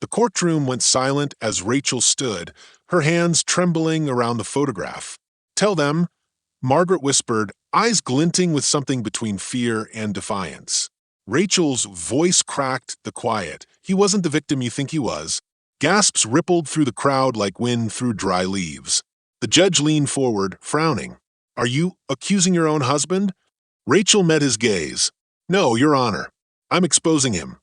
The courtroom went silent as Rachel stood, her hands trembling around the photograph. "Tell them," Margaret whispered, eyes glinting with something between fear and defiance. Rachel's voice cracked the quiet. "He wasn't the victim you think he was." Gasps rippled through the crowd like wind through dry leaves. The judge leaned forward, frowning. "Are you accusing your own husband?" Rachel met his gaze. "No, Your Honor. I'm exposing him."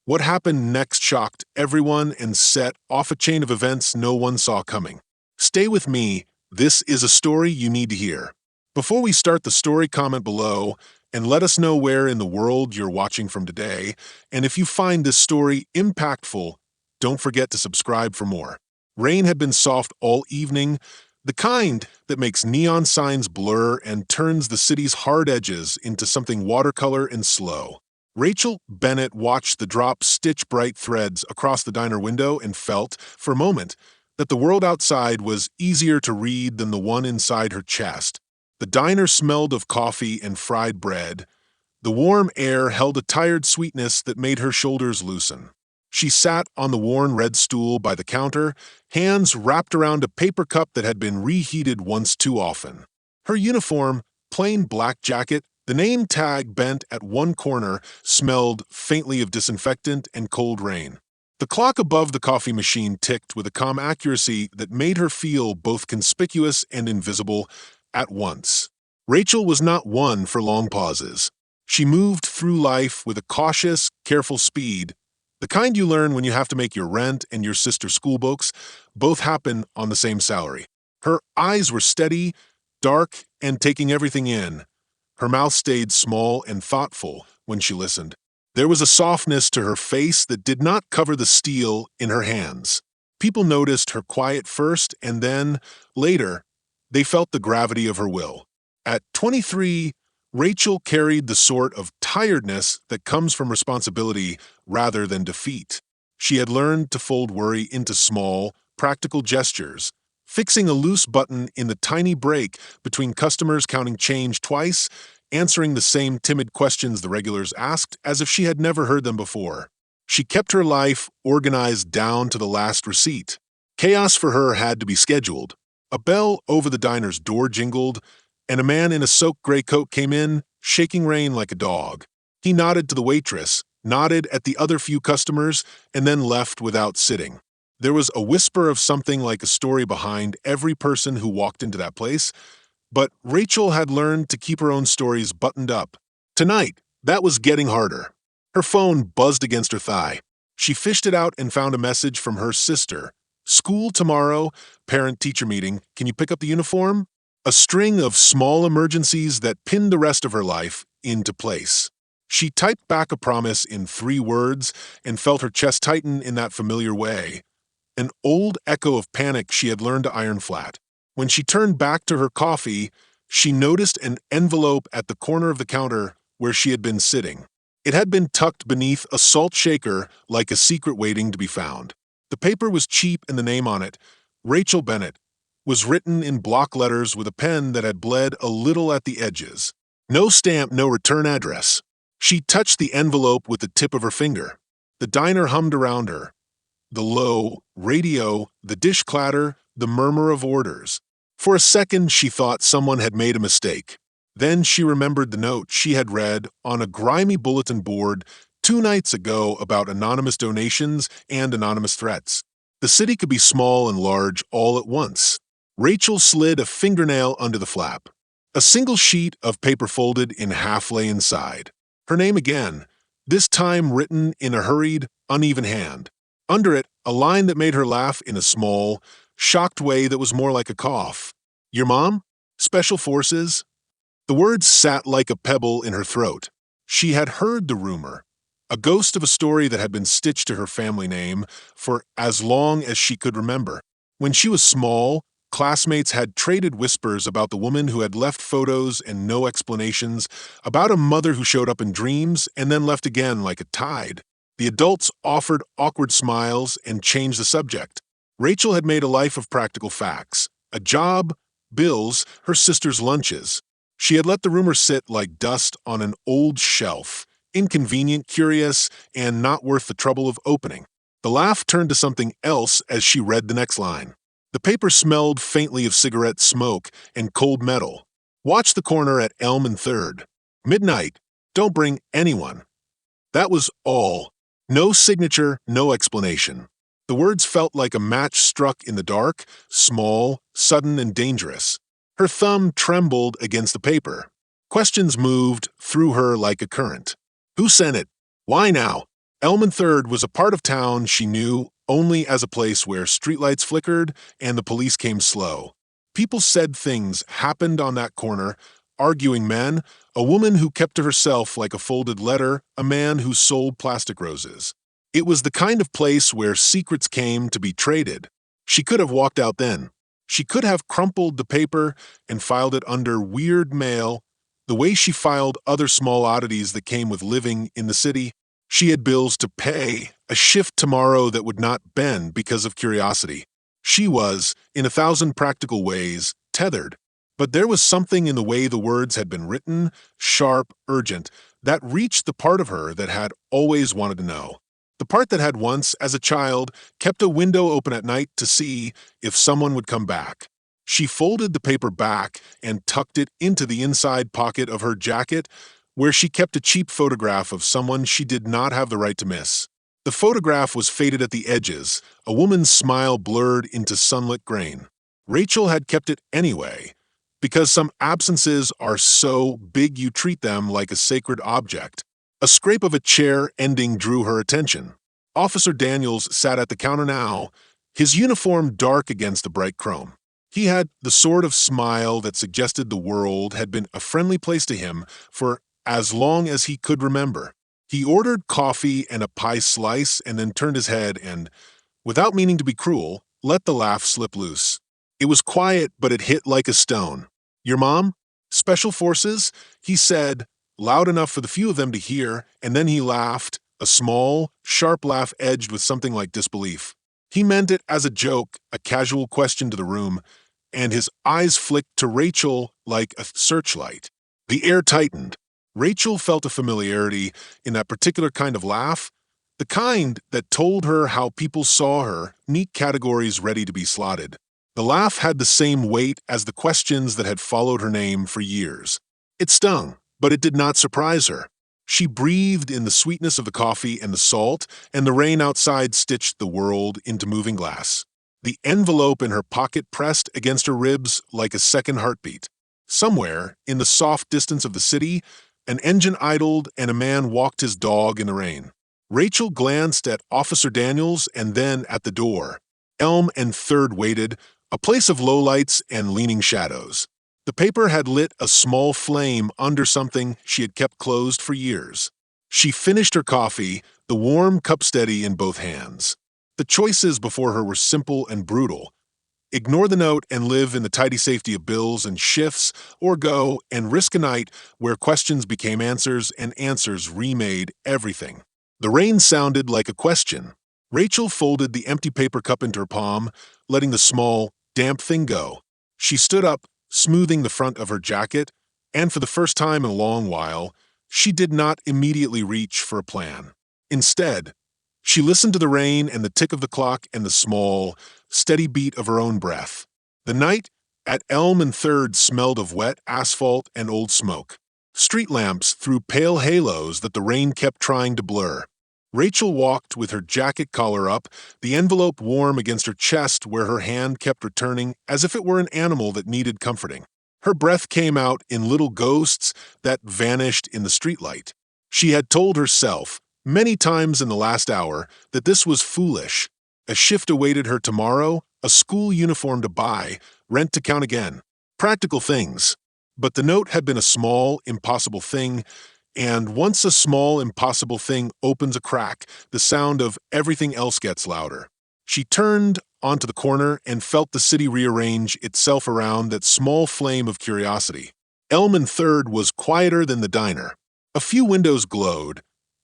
What happened next shocked everyone and set off a chain of events no one saw coming. Stay with me. This is a story you need to hear. Before we start the story, comment below and let us know where in the world you're watching from today. And if you find this story impactful, don't forget to subscribe for more. Rain had been soft all evening, the kind that makes neon signs blur and turns the city's hard edges into something watercolor and slow. Rachel Bennett watched the drop stitch bright threads across the diner window and felt, for a moment, that the world outside was easier to read than the one inside her chest. The diner smelled of coffee and fried bread. The warm air held a tired sweetness that made her shoulders loosen. She sat on the worn red stool by the counter, hands wrapped around a paper cup that had been reheated once too often. Her uniform, plain black jacket, the name tag bent at one corner, smelled faintly of disinfectant and cold rain. The clock above the coffee machine ticked with a calm accuracy that made her feel both conspicuous and invisible at once. Rachel was not one for long pauses. She moved through life with a cautious, careful speed, the kind you learn when you have to make your rent and your sister's school books both happen on the same salary. Her eyes were steady, dark, and taking everything in. Her mouth stayed small and thoughtful when she listened. There was a softness to her face that did not cover the steel in her hands. People noticed her quiet first, and then, later, they felt the gravity of her will. At 23, Rachel carried the sort of tiredness that comes from responsibility rather than defeat. She had learned to fold worry into small, practical gestures, fixing a loose button in the tiny break between customers counting change twice, answering the same timid questions the regulars asked as if she had never heard them before. She kept her life organized down to the last receipt. Chaos for her had to be scheduled. A bell over the diner's door jingled, and a man in a soaked gray coat came in, shaking Rain like a dog. He nodded to the waitress, nodded at the other few customers, and then left without sitting. There was a whisper of something like a story behind every person who walked into that place, but Rachel had learned to keep her own stories buttoned up. Tonight, that was getting harder. Her phone buzzed against her thigh. She fished it out and found a message from her sister. "School tomorrow, parent-teacher meeting, can you pick up the uniform?" A string of small emergencies that pinned the rest of her life into place. She typed back a promise in 3 words and felt her chest tighten in that familiar way. An old echo of panic she had learned to iron flat. When she turned back to her coffee, she noticed an envelope at the corner of the counter where she had been sitting. It had been tucked beneath a salt shaker like a secret waiting to be found. The paper was cheap and the name on it, Rachel Bennett, was written in block letters with a pen that had bled a little at the edges. No stamp, no return address. She touched the envelope with the tip of her finger. The diner hummed around her. The low radio, the dish clatter, the murmur of orders. For a second, she thought someone had made a mistake. Then she remembered the note she had read on a grimy bulletin board 2 nights ago about anonymous donations and anonymous threats. The city could be small and large all at once. Rachel slid a fingernail under the flap. A single sheet of paper folded in half lay inside. Her name again, this time written in a hurried, uneven hand. Under it, a line that made her laugh in a small, shocked way that was more like a cough. "Your mom? Special Forces?" The words sat like a pebble in her throat. She had heard the rumor, a ghost of a story that had been stitched to her family name for as long as she could remember. When she was small, classmates had traded whispers about the woman who had left photos and no explanations, about a mother who showed up in dreams and then left again like a tide. The adults offered awkward smiles and changed the subject. Rachel had made a life of practical facts. A job, bills, her sister's lunches. She had let the rumor sit like dust on an old shelf, inconvenient, curious, and not worth the trouble of opening. The laugh turned to something else as she read the next line. The paper smelled faintly of cigarette smoke and cold metal. Watch the corner at Elm and 3rd. Midnight. Don't bring anyone. That was all. No signature, no explanation. The words felt like a match struck in the dark, small, sudden, and dangerous. Her thumb trembled against the paper. Questions moved through her like a current. Who sent it? Why now? Elm and 3rd was a part of town she knew only as a place where streetlights flickered and the police came slow. People said things happened on that corner, arguing men, a woman who kept to herself like a folded letter, a man who sold plastic roses. It was the kind of place where secrets came to be traded. She could have walked out then. She could have crumpled the paper and filed it under weird mail, the way she filed other small oddities that came with living in the city. She had bills to pay, a shift tomorrow that would not bend because of curiosity. She was, in 1,000 practical ways, tethered. But there was something in the way the words had been written, sharp, urgent, that reached the part of her that had always wanted to know. The part that had once, as a child, kept a window open at night to see if someone would come back. She folded the paper back and tucked it into the inside pocket of her jacket, where she kept a cheap photograph of someone she did not have the right to miss. The photograph was faded at the edges, a woman's smile blurred into sunlit grain. Rachel had kept it anyway, because some absences are so big you treat them like a sacred object. A scrape of a chair ending drew her attention. Officer Daniels sat at the counter now, his uniform dark against the bright chrome. He had the sort of smile that suggested the world had been a friendly place to him for as long as he could remember. He ordered coffee and a pie slice and then turned his head and, without meaning to be cruel, let the laugh slip loose. It was quiet, but it hit like a stone. Your mom? Special Forces? He said, loud enough for the few of them to hear, and then he laughed, a small, sharp laugh edged with something like disbelief. He meant it as a joke, a casual question to the room, and his eyes flicked to Rachel like a searchlight. The air tightened. Rachel felt a familiarity in that particular kind of laugh, the kind that told her how people saw her, neat categories ready to be slotted. The laugh had the same weight as the questions that had followed her name for years. It stung, but it did not surprise her. She breathed in the sweetness of the coffee and the salt, and the rain outside stitched the world into moving glass. The envelope in her pocket pressed against her ribs like a second heartbeat. Somewhere, in the soft distance of the city, an engine idled and a man walked his dog in the rain. Rachel glanced at Officer Daniels and then at the door. Elm and 3rd waited, a place of lowlights and leaning shadows. The paper had lit a small flame under something she had kept closed for years. She finished her coffee, the warm cup steady in both hands. The choices before her were simple and brutal. Ignore the note and live in the tidy safety of bills and shifts, or go and risk a night where questions became answers and answers remade everything. The rain sounded like a question. Rachel folded the empty paper cup into her palm, letting the small, damp thing go. She stood up, smoothing the front of her jacket, and for the first time in a long while, she did not immediately reach for a plan. Instead, she listened to the rain and the tick of the clock and the small, steady beat of her own breath. The night at Elm and 3rd smelled of wet asphalt and old smoke. Street lamps threw pale halos that the rain kept trying to blur. Rachel walked with her jacket collar up, the envelope warm against her chest where her hand kept returning as if it were an animal that needed comforting. Her breath came out in little ghosts that vanished in the streetlight. She had told herself, many times in the last hour, that this was foolish. A shift awaited her tomorrow, a school uniform to buy, rent to count again. Practical things. But the note had been a small, impossible thing, and once a small, impossible thing opens a crack, the sound of everything else gets louder. She turned onto the corner and felt the city rearrange itself around that small flame of curiosity. Elm and 3rd was quieter than the diner. A few windows glowed.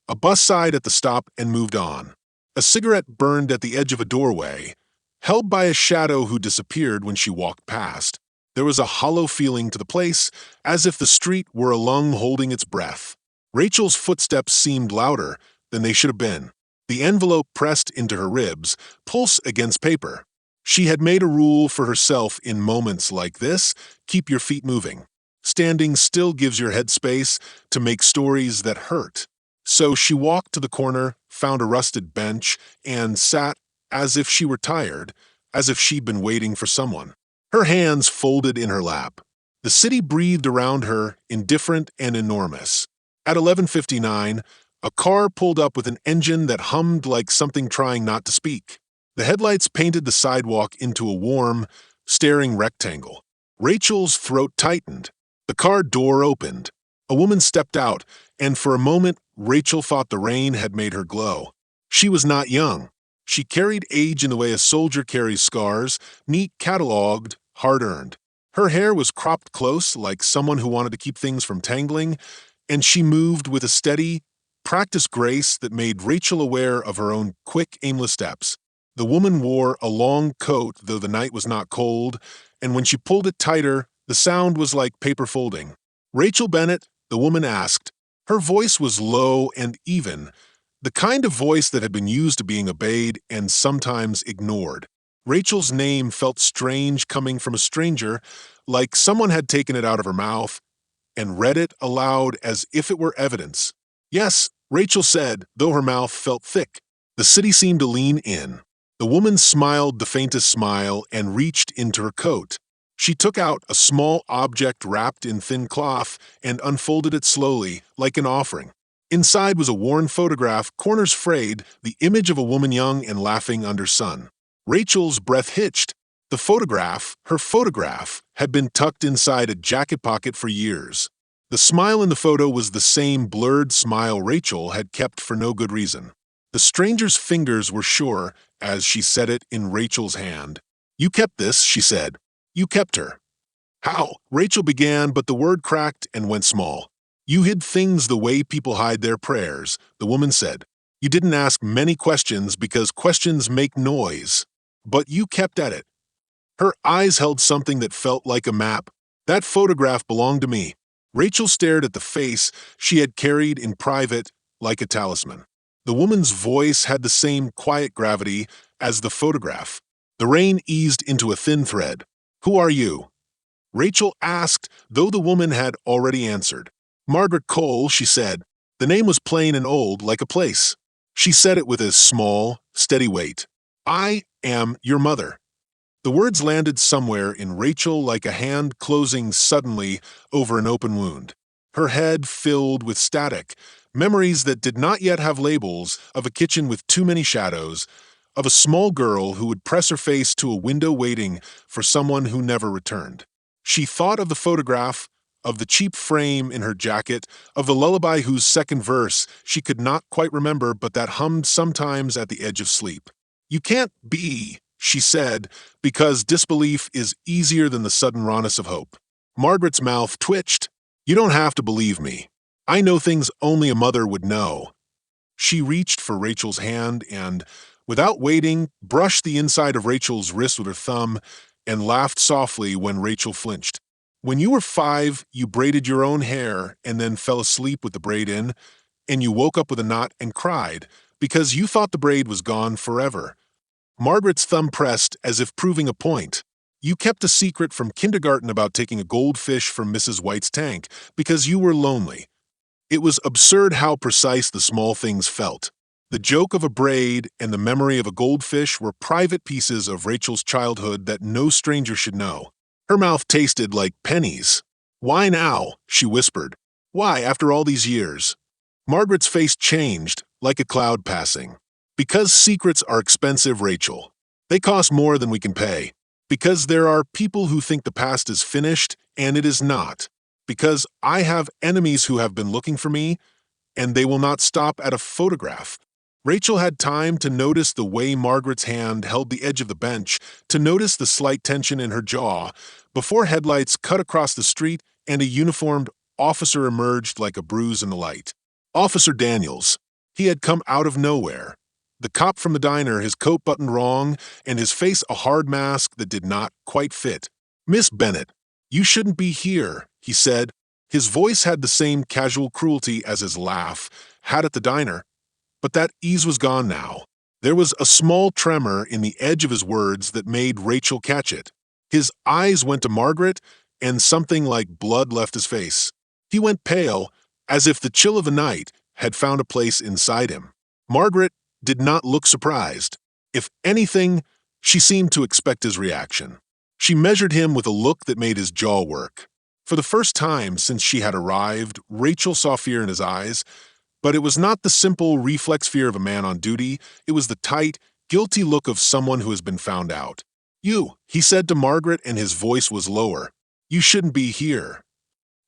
A bus sighed at the stop and moved on. A cigarette burned at the edge of a doorway, held by a shadow who disappeared when she walked past. There was a hollow feeling to the place, as if the street were a lung holding its breath. Rachel's footsteps seemed louder than they should have been. The envelope pressed into her ribs, pulse against paper. She had made a rule for herself in moments like this: keep your feet moving. Standing still gives your head space to make stories that hurt. So she walked to the corner, found a rusted bench, and sat as if she were tired, as if she'd been waiting for someone. Her hands folded in her lap. The city breathed around her, indifferent and enormous. At 11:59, a car pulled up with an engine that hummed like something trying not to speak. The headlights painted the sidewalk into a warm, staring rectangle. Rachel's throat tightened. The car door opened. A woman stepped out, and for a moment, Rachel thought the rain had made her glow. She was not young. She carried age in the way a soldier carries scars, neat, catalogued, hard-earned. Her hair was cropped close, like someone who wanted to keep things from tangling, and she moved with a steady, practiced grace that made Rachel aware of her own quick, aimless steps. The woman wore a long coat, though the night was not cold, and when she pulled it tighter, the sound was like paper folding. "Rachel Bennett?" the woman asked. Her voice was low and even, the kind of voice that had been used to being obeyed and sometimes ignored. Rachel's name felt strange coming from a stranger, like someone had taken it out of her mouth and read it aloud as if it were evidence. "Yes," Rachel said, though her mouth felt thick. The city seemed to lean in. The woman smiled the faintest smile and reached into her coat. She took out a small object wrapped in thin cloth and unfolded it slowly, like an offering. Inside was a worn photograph, corners frayed, the image of a woman young and laughing under sun. Rachel's breath hitched. The photograph, her photograph, had been tucked inside a jacket pocket for years. The smile in the photo was the same blurred smile Rachel had kept for no good reason. The stranger's fingers were sure as she set it in Rachel's hand. "You kept this," she said. "You kept her." "How?" Rachel began, but the word cracked and went small. "You hid things the way people hide their prayers," the woman said. "You didn't ask many questions because questions make noise. But you kept at it." Her eyes held something that felt like a map. "That photograph belonged to me." Rachel stared at the face she had carried in private like a talisman. The woman's voice had the same quiet gravity as the photograph. The rain eased into a thin thread. "Who are you?" Rachel asked, though the woman had already answered. "Margaret Cole," she said. The name was plain and old, like a place. She said it with a small, steady weight. "I am your mother." The words landed somewhere in Rachel like a hand closing suddenly over an open wound. Her head filled with static, memories that did not yet have labels, of a kitchen with too many shadows, of a small girl who would press her face to a window waiting for someone who never returned. She thought of the photograph, of the cheap frame in her jacket, of the lullaby whose second verse she could not quite remember but that hummed sometimes at the edge of sleep. "You can't be," she said, because disbelief is easier than the sudden rawness of hope. Margaret's mouth twitched. "You don't have to believe me. I know things only a mother would know." She reached for Rachel's hand and, without waiting, brushed the inside of Rachel's wrist with her thumb and laughed softly when Rachel flinched. "When you were 5, you braided your own hair and then fell asleep with the braid in, and you woke up with a knot and cried because you thought the braid was gone forever." Margaret's thumb pressed as if proving a point. "You kept a secret from kindergarten about taking a goldfish from Mrs. White's tank because you were lonely." It was absurd how precise the small things felt. The joke of a braid and the memory of a goldfish were private pieces of Rachel's childhood that no stranger should know. Her mouth tasted like pennies. "Why now?" she whispered. "Why, after all these years?" Margaret's face changed, like a cloud passing. "Because secrets are expensive, Rachel. They cost more than we can pay. Because there are people who think the past is finished, and it is not. Because I have enemies who have been looking for me, and they will not stop at a photograph." Rachel had time to notice the way Margaret's hand held the edge of the bench, to notice the slight tension in her jaw, before headlights cut across the street and a uniformed officer emerged like a bruise in the light. Officer Daniels. He had come out of nowhere. The cop from the diner, his coat buttoned wrong, and his face a hard mask that did not quite fit. "Miss Bennett, you shouldn't be here," he said. His voice had the same casual cruelty as his laugh had at the diner. But that ease was gone now. There was a small tremor in the edge of his words that made Rachel catch it. His eyes went to Margaret, and something like blood left his face. He went pale, as if the chill of the night had found a place inside him. Margaret did not look surprised. If anything, she seemed to expect his reaction. She measured him with a look that made his jaw work. For the first time since she had arrived, Rachel saw fear in his eyes, but it was not the simple reflex fear of a man on duty. It was the tight, guilty look of someone who has been found out. "You," he said to Margaret, and his voice was lower. "You shouldn't be here.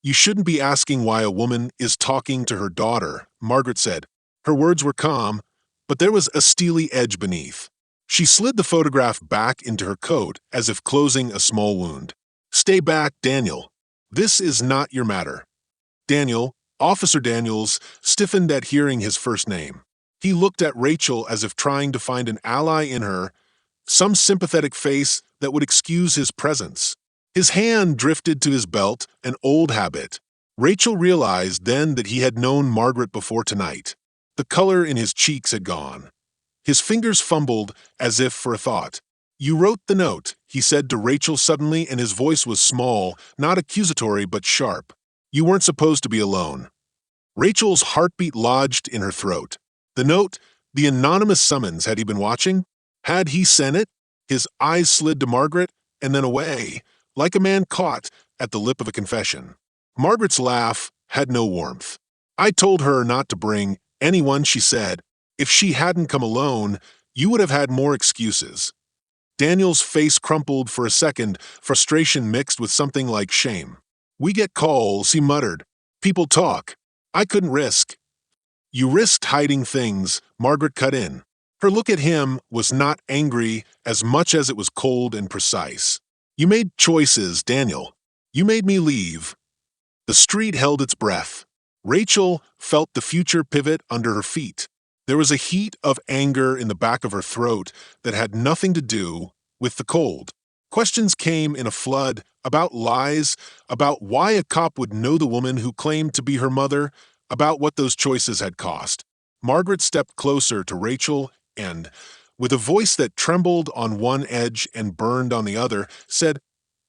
You shouldn't be asking why a woman is talking to her daughter," Margaret said. Her words were calm, but there was a steely edge beneath. She slid the photograph back into her coat as if closing a small wound. "Stay back, Daniel. This is not your matter." Daniel, Officer Daniels, stiffened at hearing his first name. He looked at Rachel as if trying to find an ally in her, some sympathetic face that would excuse his presence. His hand drifted to his belt, an old habit. Rachel realized then that he had known Margaret before tonight. The color in his cheeks had gone. His fingers fumbled as if for a thought. "You wrote the note," he said to Rachel suddenly, and his voice was small, not accusatory but sharp. "You weren't supposed to be alone." Rachel's heartbeat lodged in her throat. The note, the anonymous summons, had he been watching? Had he sent it? His eyes slid to Margaret, and then away, like a man caught at the lip of a confession. Margaret's laugh had no warmth. "I told her not to bring anyone," she said. "If she hadn't come alone, you would have had more excuses." Daniel's face crumpled for a second, frustration mixed with something like shame. "We get calls," he muttered. "People talk. I couldn't risk." "You risked hiding things," Margaret cut in. Her look at him was not angry as much as it was cold and precise. "You made choices, Daniel. You made me leave." The street held its breath. Rachel felt the future pivot under her feet. There was a heat of anger in the back of her throat that had nothing to do with the cold. Questions came in a flood about lies, about why a cop would know the woman who claimed to be her mother, about what those choices had cost. Margaret stepped closer to Rachel and, with a voice that trembled on one edge and burned on the other, said,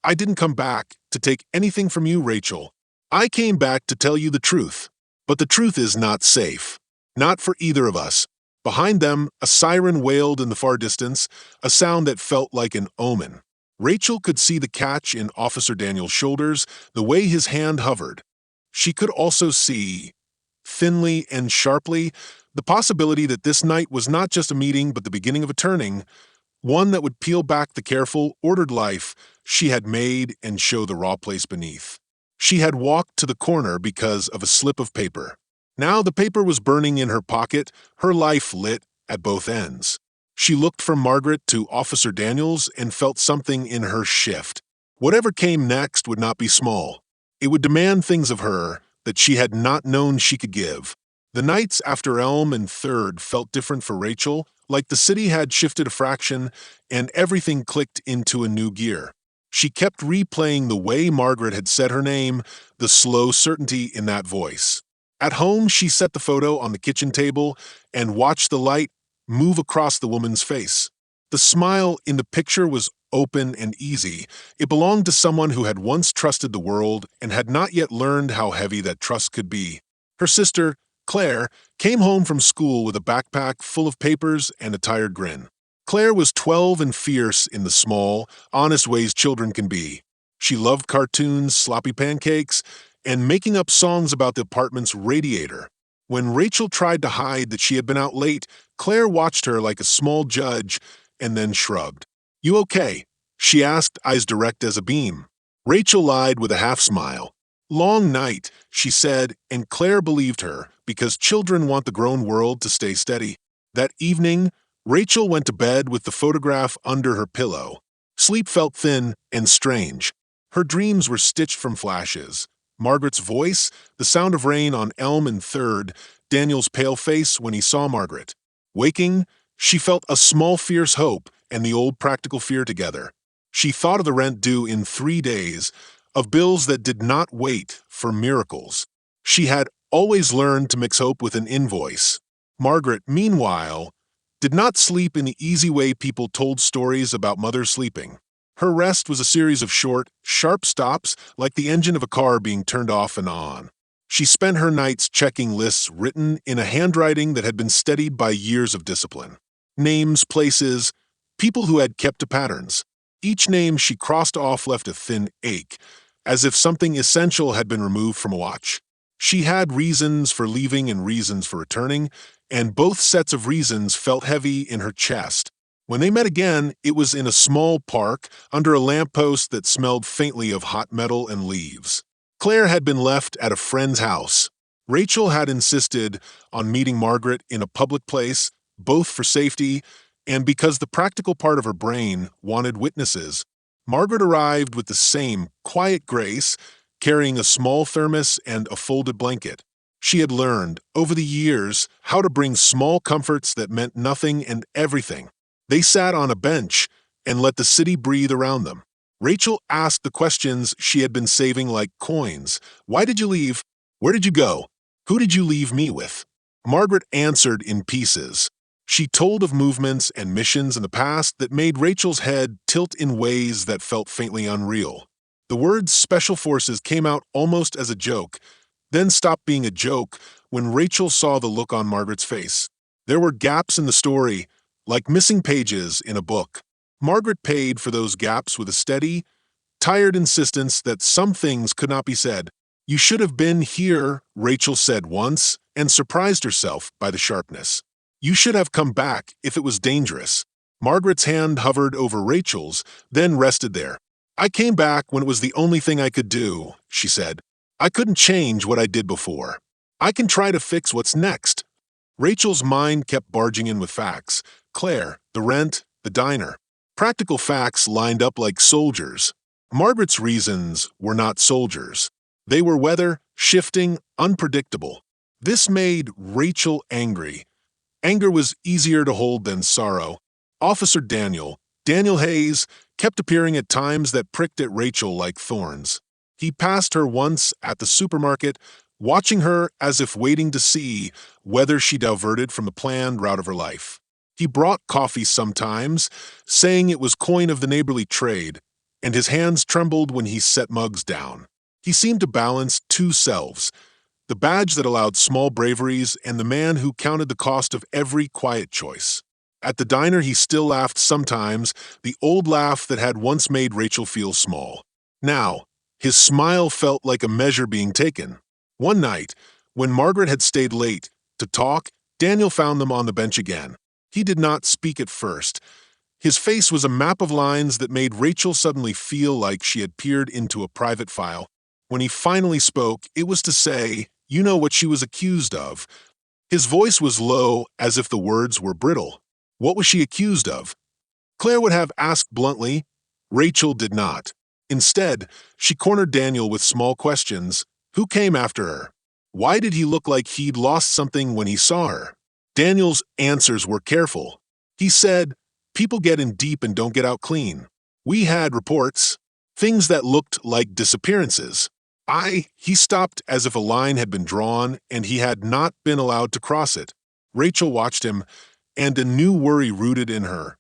"I didn't come back to take anything from you, Rachel. I came back to tell you the truth. But the truth is not safe. Not for either of us." Behind them, a siren wailed in the far distance, a sound that felt like an omen. Rachel could see the catch in Officer Daniel's shoulders, the way his hand hovered. She could also see, thinly and sharply, the possibility that this night was not just a meeting but the beginning of a turning, one that would peel back the careful, ordered life she had made and show the raw place beneath. She had walked to the corner because of a slip of paper. Now the paper was burning in her pocket, her life lit at both ends. She looked from Margaret to Officer Daniels and felt something in her shift. Whatever came next would not be small. It would demand things of her that she had not known she could give. The nights after Elm and 3rd felt different for Rachel, like the city had shifted a fraction and everything clicked into a new gear. She kept replaying the way Margaret had said her name, the slow certainty in that voice. At home, she set the photo on the kitchen table and watched the light move across the woman's face. The smile in the picture was open and easy. It belonged to someone who had once trusted the world and had not yet learned how heavy that trust could be. Her sister, Claire, came home from school with a backpack full of papers and a tired grin. Claire was 12 and fierce in the small, honest ways children can be. She loved cartoons, sloppy pancakes, and making up songs about the apartment's radiator. When Rachel tried to hide that she had been out late, Claire watched her like a small judge and then shrugged. "You okay?" she asked, eyes direct as a beam. Rachel lied with a half-smile. "Long night," she said, and Claire believed her because children want the grown world to stay steady. That evening, Rachel went to bed with the photograph under her pillow. Sleep felt thin and strange. Her dreams were stitched from flashes. Margaret's voice, the sound of rain on Elm and 3rd, Daniel's pale face when he saw Margaret. Waking, she felt a small fierce hope and the old practical fear together. She thought of the rent due in 3 days, of bills that did not wait for miracles. She had always learned to mix hope with an invoice. Margaret, meanwhile, did not sleep in the easy way people told stories about mothers sleeping. Her rest was a series of short, sharp stops like the engine of a car being turned off and on. She spent her nights checking lists written in a handwriting that had been steadied by years of discipline. Names, places, people who had kept to patterns. Each name she crossed off left a thin ache, as if something essential had been removed from a watch. She had reasons for leaving and reasons for returning, and both sets of reasons felt heavy in her chest. When they met again, it was in a small park under a lamppost that smelled faintly of hot metal and leaves. Claire had been left at a friend's house. Rachel had insisted on meeting Margaret in a public place, both for safety and because the practical part of her brain wanted witnesses. Margaret arrived with the same quiet grace, carrying a small thermos and a folded blanket. She had learned, over the years, how to bring small comforts that meant nothing and everything. They sat on a bench and let the city breathe around them. Rachel asked the questions she had been saving like coins. Why did you leave? Where did you go? Who did you leave me with? Margaret answered in pieces. She told of movements and missions in the past that made Rachel's head tilt in ways that felt faintly unreal. The words special forces came out almost as a joke, then stopped being a joke when Rachel saw the look on Margaret's face. There were gaps in the story, like missing pages in a book. Margaret paid for those gaps with a steady, tired insistence that some things could not be said. You should have been here, Rachel said once, and surprised herself by the sharpness. You should have come back if it was dangerous. Margaret's hand hovered over Rachel's, then rested there. I came back when it was the only thing I could do, she said. I couldn't change what I did before. I can try to fix what's next. Rachel's mind kept barging in with facts. Claire, the rent, the diner. Practical facts lined up like soldiers. Margaret's reasons were not soldiers. They were weather, shifting, unpredictable. This made Rachel angry. Anger was easier to hold than sorrow. Officer Daniel Hayes, kept appearing at times that pricked at Rachel like thorns. He passed her once at the supermarket, watching her as if waiting to see whether she diverted from the planned route of her life. He brought coffee sometimes, saying it was coin of the neighborly trade, and his hands trembled when he set mugs down. He seemed to balance two selves, the badge that allowed small braveries and the man who counted the cost of every quiet choice. At the diner, he still laughed sometimes, the old laugh that had once made Rachel feel small. Now, his smile felt like a measure being taken. One night, when Margaret had stayed late to talk, Daniel found them on the bench again. He did not speak at first. His face was a map of lines that made Rachel suddenly feel like she had peered into a private file. When he finally spoke, it was to say, you know what she was accused of. His voice was low, as if the words were brittle. What was she accused of? Claire would have asked bluntly. Rachel did not. Instead, she cornered Daniel with small questions. Who came after her? Why did he look like he'd lost something when he saw her? Daniel's answers were careful. He said, people get in deep and don't get out clean. We had reports, things that looked like disappearances. He stopped as if a line had been drawn and he had not been allowed to cross it. Rachel watched him, and a new worry rooted in her.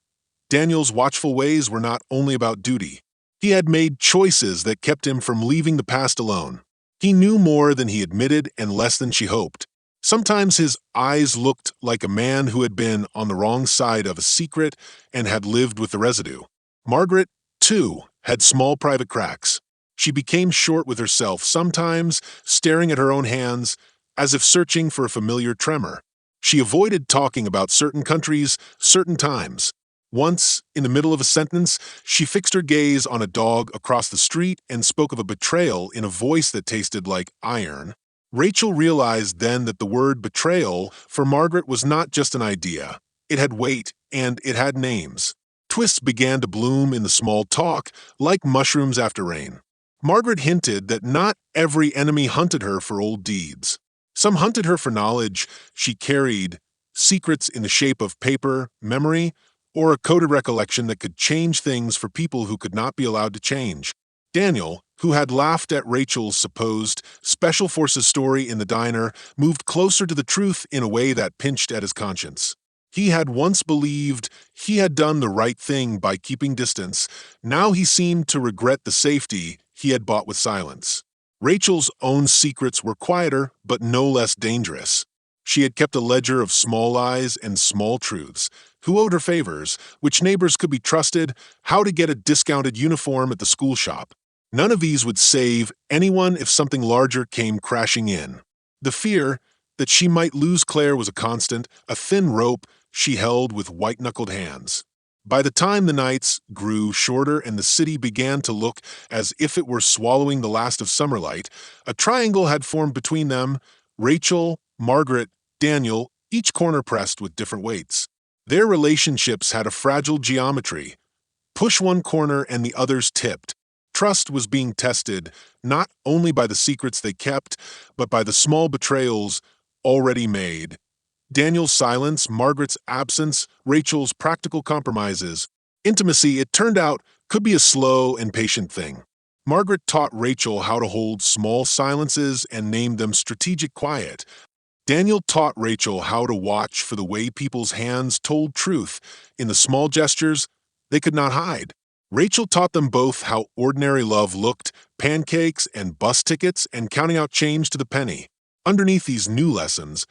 Daniel's watchful ways were not only about duty. He had made choices that kept him from leaving the past alone. He knew more than he admitted and less than she hoped. Sometimes his eyes looked like a man who had been on the wrong side of a secret and had lived with the residue. Margaret, too, had small private cracks. She became short with herself, sometimes staring at her own hands as if searching for a familiar tremor. She avoided talking about certain countries, certain times. Once, in the middle of a sentence, she fixed her gaze on a dog across the street and spoke of a betrayal in a voice that tasted like iron. Rachel realized then that the word betrayal for Margaret was not just an idea. It had weight, and it had names. Twists began to bloom in the small talk, like mushrooms after rain. Margaret hinted that not every enemy hunted her for old deeds. Some hunted her for knowledge she carried, secrets in the shape of paper, memory, or a coded recollection that could change things for people who could not be allowed to change. Daniel, who had laughed at Rachel's supposed special forces story in the diner, moved closer to the truth in a way that pinched at his conscience. He had once believed he had done the right thing by keeping distance. Now he seemed to regret the safety he had bought with silence. Rachel's own secrets were quieter, but no less dangerous. She had kept a ledger of small lies and small truths: who owed her favors, which neighbors could be trusted, how to get a discounted uniform at the school shop. None of these would save anyone if something larger came crashing in. The fear that she might lose Claire was a constant, a thin rope she held with white-knuckled hands. By the time the nights grew shorter and the city began to look as if it were swallowing the last of summer light, a triangle had formed between them: Rachel, Margaret, Daniel, each corner pressed with different weights. Their relationships had a fragile geometry. Push one corner and the others tipped. Trust was being tested not only by the secrets they kept, but by the small betrayals already made. Daniel's silence, Margaret's absence, Rachel's practical compromises. Intimacy, it turned out, could be a slow and patient thing. Margaret taught Rachel how to hold small silences and named them strategic quiet. Daniel taught Rachel how to watch for the way people's hands told truth in the small gestures they could not hide. Rachel taught them both how ordinary love looked: pancakes and bus tickets and counting out change to the penny. Underneath these new lessons,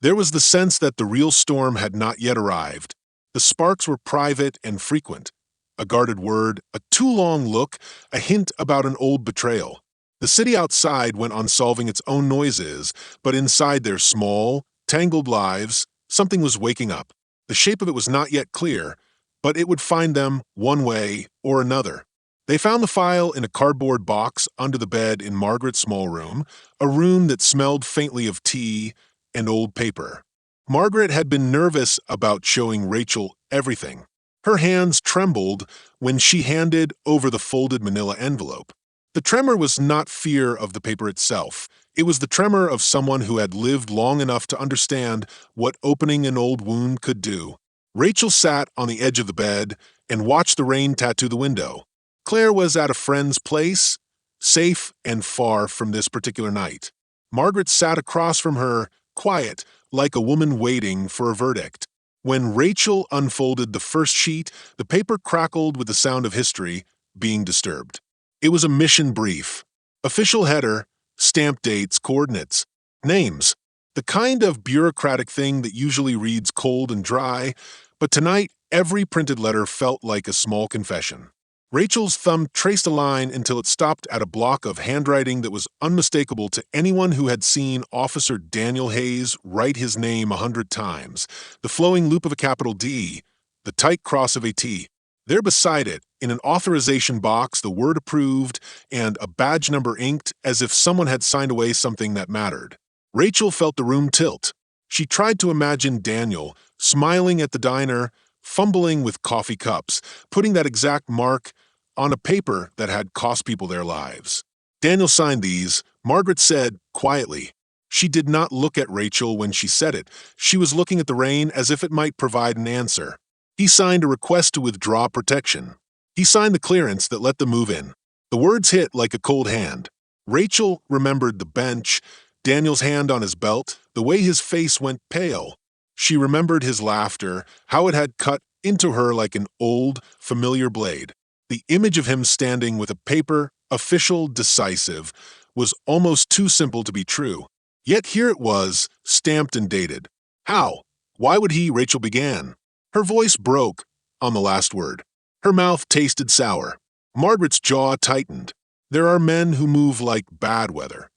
there was the sense that the real storm had not yet arrived. The sparks were private and frequent. A guarded word, a too long look, a hint about an old betrayal. The city outside went on solving its own noises, but inside their small, tangled lives, something was waking up. The shape of it was not yet clear, but it would find them one way or another. They found the file in a cardboard box under the bed in Margaret's small room, a room that smelled faintly of tea and old paper. Margaret had been nervous about showing Rachel everything. Her hands trembled when she handed over the folded manila envelope. The tremor was not fear of the paper itself. It was the tremor of someone who had lived long enough to understand what opening an old wound could do. Rachel sat on the edge of the bed and watched the rain tattoo the window. Claire was at a friend's place, safe and far from this particular night. Margaret sat across from her, quiet, like a woman waiting for a verdict. When Rachel unfolded the first sheet, the paper crackled with the sound of history being disturbed. It was a mission brief. Official header, stamp dates, coordinates, names. The kind of bureaucratic thing that usually reads cold and dry, but tonight every printed letter felt like a small confession. Rachel's thumb traced a line until it stopped at a block of handwriting that was unmistakable to anyone who had seen Officer Daniel Hayes write his name 100 times. The flowing loop of a capital D, the tight cross of a T. There beside it, in an authorization box, the word approved and a badge number inked as if someone had signed away something that mattered. Rachel felt the room tilt. She tried to imagine Daniel, smiling at the diner, fumbling with coffee cups, putting that exact mark on a paper that had cost people their lives. Daniel signed these, Margaret said quietly. She did not look at Rachel when she said it. She was looking at the rain as if it might provide an answer. He signed a request to withdraw protection. He signed the clearance that let them move in. The words hit like a cold hand. Rachel remembered the bench, Daniel's hand on his belt, the way his face went pale. She remembered his laughter, how it had cut into her like an old, familiar blade. The image of him standing with a paper, official, decisive, was almost too simple to be true. Yet here it was, stamped and dated. How? Why would he? Rachel began. Her voice broke on the last word. Her mouth tasted sour. Margaret's jaw tightened. There are men who move like bad weather.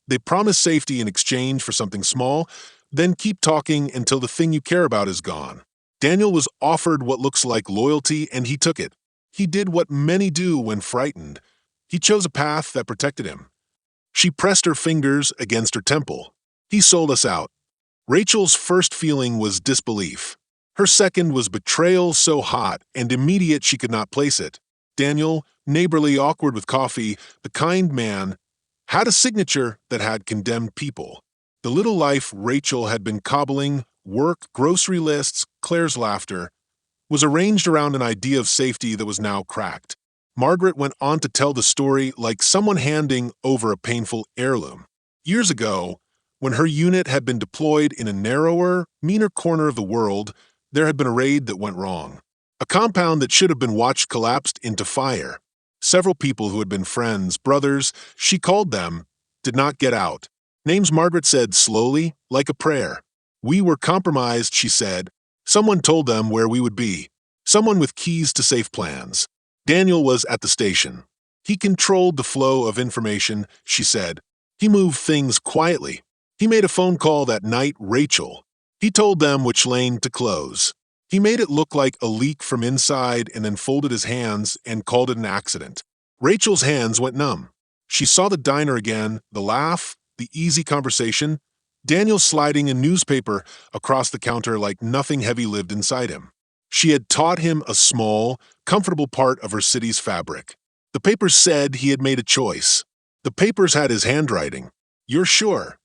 They promise safety in exchange for something small, then keep talking until the thing you care about is gone. Daniel was offered what looks like loyalty, and he took it. He did what many do when frightened. He chose a path that protected him. She pressed her fingers against her temple. He sold us out. Rachel's first feeling was disbelief. Her second was betrayal so hot and immediate she could not place it. Daniel, neighborly, awkward with coffee, the kind man, had a signature that had condemned people. The little life Rachel had been cobbling, work, grocery lists, Claire's laughter, was arranged around an idea of safety that was now cracked. Margaret went on to tell the story like someone handing over a painful heirloom. Years ago, when her unit had been deployed in a narrower, meaner corner of the world, there had been a raid that went wrong. A compound that should have been watched collapsed into fire. Several people who had been friends, brothers, she called them, did not get out. Names Margaret said slowly, like a prayer. We were compromised, she said. Someone told them where we would be. Someone with keys to safe plans. Daniel was at the station. He controlled the flow of information, she said. He moved things quietly. He made a phone call that night, Rachel. He told them which lane to close. He made it look like a leak from inside and then folded his hands and called it an accident. Rachel's hands went numb. She saw the diner again, the laugh, the easy conversation, Daniel sliding a newspaper across the counter like nothing heavy lived inside him. She had taught him a small, comfortable part of her city's fabric. The papers said he had made a choice. The papers had his handwriting. You're sure?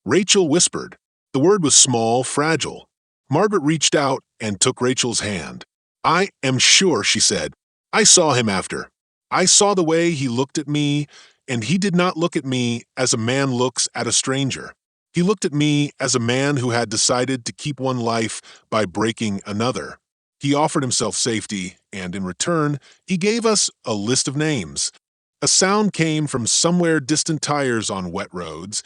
Rachel whispered. The word was small, fragile. Margaret reached out and took Rachel's hand. I am sure, she said. I saw him after. I saw the way he looked at me, and he did not look at me as a man looks at a stranger. He looked at me as a man who had decided to keep one life by breaking another. He offered himself safety, and in return, he gave us a list of names. A sound came from somewhere distant tires on wet roads,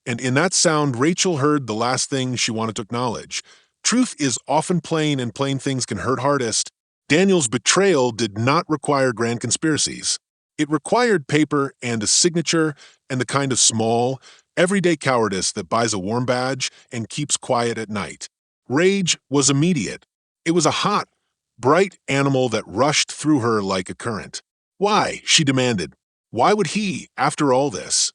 and in that sound Rachel heard the last thing she wanted to acknowledge. Truth is often plain, and plain things can hurt hardest. Daniel's betrayal did not require grand conspiracies. It required paper and a signature and the kind of small, everyday cowardice that buys a warm badge and keeps quiet at night. Rage was immediate. It was a hot, bright animal that rushed through her like a current. Why? She demanded. Why would he, after all this?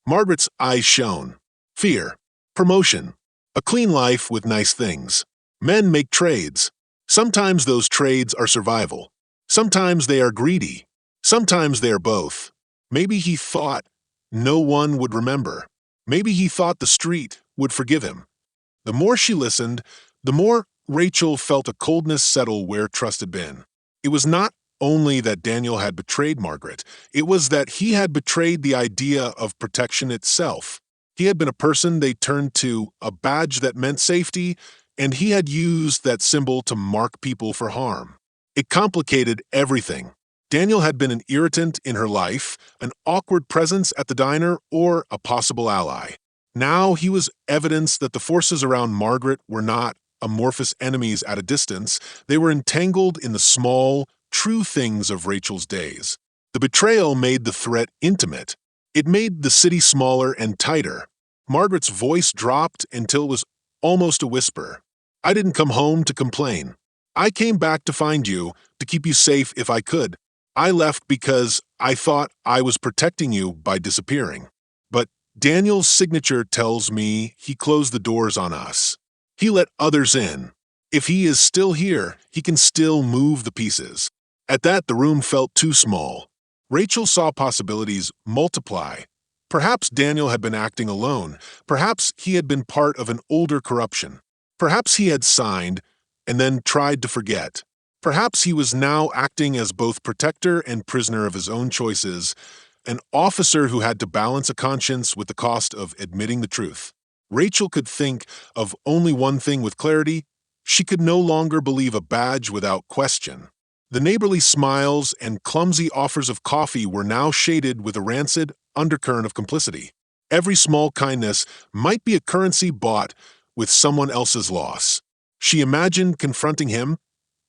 Margaret's eyes shone. Fear. Promotion. A clean life with nice things. Men make trades. Sometimes those trades are survival. Sometimes they are greedy. Sometimes they are both. Maybe he thought no one would remember. Maybe he thought the street would forgive him. The more she listened, the more Rachel felt a coldness settle where trust had been. It was not only that Daniel had betrayed Margaret, it was that he had betrayed the idea of protection itself. He had been a person they turned to, a badge that meant safety, and he had used that symbol to mark people for harm. It complicated everything. Daniel had been an irritant in her life, an awkward presence at the diner, or a possible ally. Now he was evidence that the forces around Margaret were not amorphous enemies at a distance. They were entangled in the small, true things of Rachel's days. The betrayal made the threat intimate. It made the city smaller and tighter. Margaret's voice dropped until it was almost a whisper. I didn't come home to complain. I came back to find you, to keep you safe if I could. I left because I thought I was protecting you by disappearing. But Daniel's signature tells me he closed the doors on us. He let others in. If he is still here, he can still move the pieces. At that, the room felt too small. Rachel saw possibilities multiply. Perhaps Daniel had been acting alone. Perhaps he had been part of an older corruption. Perhaps he had signed and then tried to forget. Perhaps he was now acting as both protector and prisoner of his own choices, an officer who had to balance a conscience with the cost of admitting the truth. Rachel could think of only one thing with clarity. She could no longer believe a badge without question. The neighborly smiles and clumsy offers of coffee were now shaded with a rancid undercurrent of complicity. Every small kindness might be a currency bought with someone else's loss. She imagined confronting him,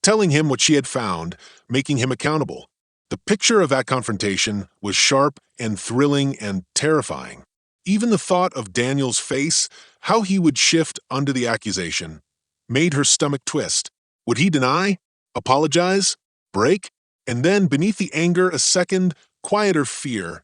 telling him what she had found, making him accountable. The picture of that confrontation was sharp and thrilling and terrifying. Even the thought of Daniel's face, how he would shift under the accusation, made her stomach twist. Would he deny? Apologize? Break? And then, beneath the anger, a second, quieter fear.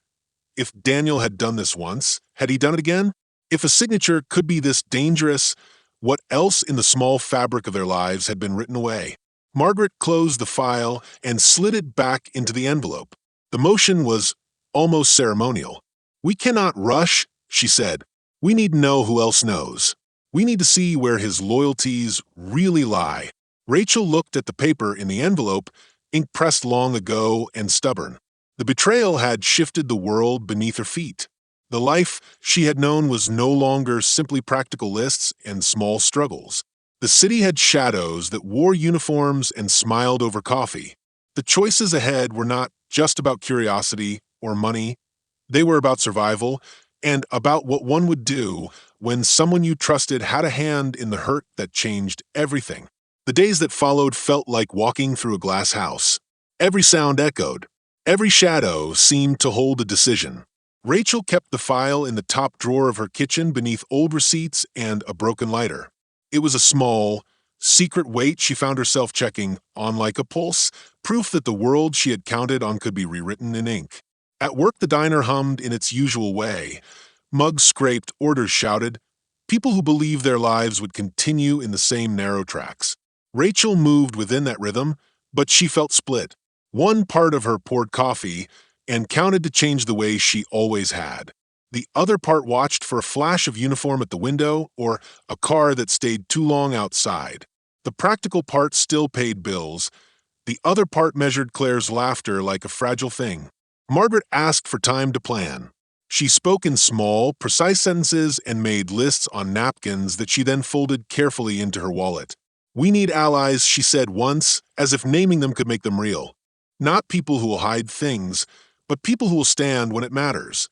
If Daniel had done this once, had he done it again? If a signature could be this dangerous, what else in the small fabric of their lives had been written away? Margaret closed the file and slid it back into the envelope. The motion was almost ceremonial. We cannot rush, she said. We need to know who else knows. We need to see where his loyalties really lie. Rachel looked at the paper in the envelope ink pressed long ago and stubborn. The betrayal had shifted the world beneath her feet. The life she had known was no longer simply practical lists and small struggles. The city had shadows that wore uniforms and smiled over coffee. The choices ahead were not just about curiosity or money. They were about survival and about what one would do when someone you trusted had a hand in the hurt that changed everything. The days that followed felt like walking through a glass house. Every sound echoed. Every shadow seemed to hold a decision. Rachel kept the file in the top drawer of her kitchen beneath old receipts and a broken lighter. It was a small, secret weight she found herself checking on like a pulse, proof that the world she had counted on could be rewritten in ink. At work, the diner hummed in its usual way. Mugs scraped, orders shouted. People who believed their lives would continue in the same narrow tracks. Rachel moved within that rhythm, but she felt split. One part of her poured coffee and counted to change the way she always had. The other part watched for a flash of uniform at the window or a car that stayed too long outside. The practical part still paid bills. The other part measured Claire's laughter like a fragile thing. Margaret asked for time to plan. She spoke in small, precise sentences and made lists on napkins that she then folded carefully into her wallet. "We need allies," she said once, as if naming them could make them real. Not people who will hide things, but people who will stand when it matters.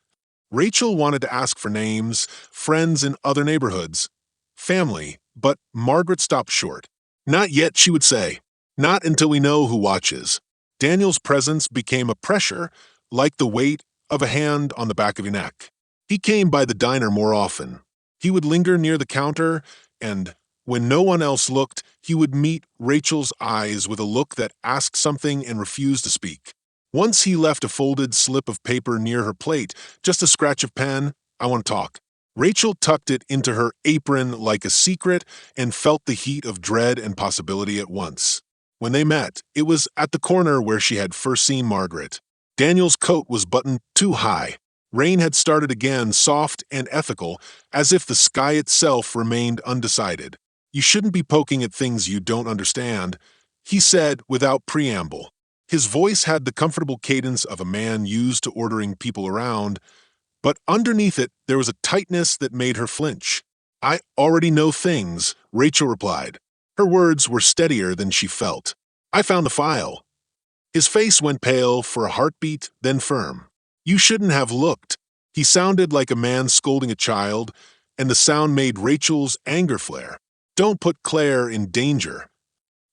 Rachel wanted to ask for names, friends in other neighborhoods, family, but Margaret stopped short. "Not yet," she would say. "Not until we know who watches." Daniel's presence became a pressure, like the weight of a hand on the back of your neck. He came by the diner more often. He would linger near the counter, and when no one else looked, he would meet Rachel's eyes with a look that asked something and refused to speak. Once he left a folded slip of paper near her plate, just a scratch of pen. "I want to talk." Rachel tucked it into her apron like a secret and felt the heat of dread and possibility at once. When they met, it was at the corner where she had first seen Margaret. Daniel's coat was buttoned too high. Rain had started again, soft and ethical, as if the sky itself remained undecided. "You shouldn't be poking at things you don't understand," he said without preamble. His voice had the comfortable cadence of a man used to ordering people around, but underneath it there was a tightness that made her flinch. "I already know things," Rachel replied. Her words were steadier than she felt. "I found the file." His face went pale for a heartbeat, then firm. "You shouldn't have looked." He sounded like a man scolding a child, and the sound made Rachel's anger flare. "Don't put Claire in danger."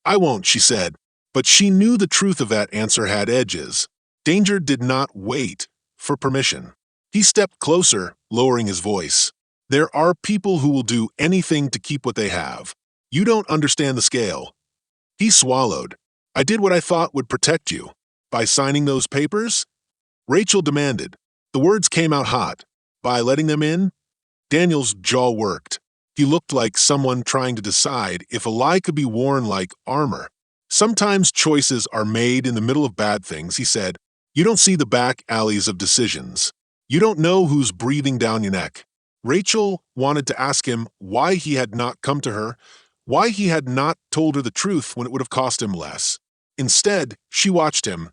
"I won't," she said, but she knew the truth of that answer had edges. Danger did not wait for permission. He stepped closer, lowering his voice. "There are people who will do anything to keep what they have. You don't understand the scale." He swallowed. "I did what I thought would protect you." "By signing those papers?" Rachel demanded. The words came out hot. "By letting them in?" Daniel's jaw worked. He looked like someone trying to decide if a lie could be worn like armor. "Sometimes choices are made in the middle of bad things," he said. "You don't see the back alleys of decisions. You don't know who's breathing down your neck." Rachel wanted to ask him why he had not come to her, why he had not told her the truth when it would have cost him less. Instead, she watched him,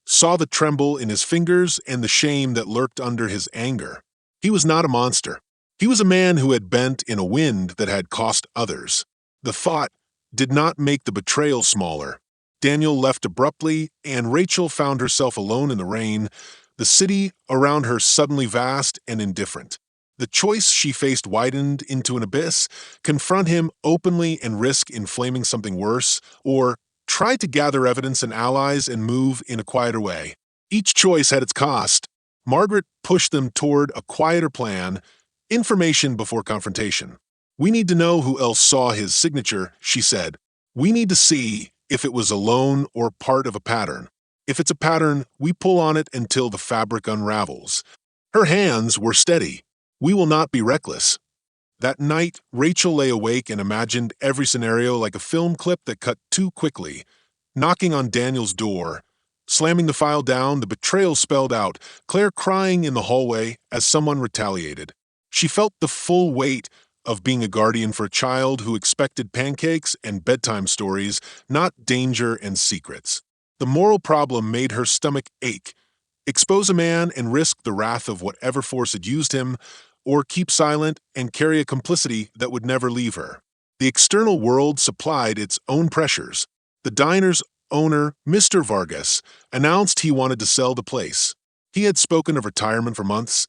saw the tremble in his fingers and the shame that lurked under his anger. He was not a monster. He was a man who had bent in a wind that had cost others. The thought did not make the betrayal smaller. Daniel left abruptly, and Rachel found herself alone in the rain, the city around her suddenly vast and indifferent. The choice she faced widened into an abyss: confront him openly and risk inflaming something worse, or try to gather evidence and allies and move in a quieter way. Each choice had its cost. Margaret pushed them toward a quieter plan: information before confrontation. "We need to know who else saw his signature," she said. "We need to see if it was alone or part of a pattern. If it's a pattern, we pull on it until the fabric unravels." Her hands were steady. "We will not be reckless." That night, Rachel lay awake and imagined every scenario like a film clip that cut too quickly. Knocking on Daniel's door, slamming the file down, the betrayal spelled out, Claire crying in the hallway as someone retaliated. She felt the full weight of being a guardian for a child who expected pancakes and bedtime stories, not danger and secrets. The moral problem made her stomach ache. Expose a man and risk the wrath of whatever force had used him, or keep silent and carry a complicity that would never leave her. The external world supplied its own pressures. The diner's owner, Mr. Vargas, announced he wanted to sell the place. He had spoken of retirement for months,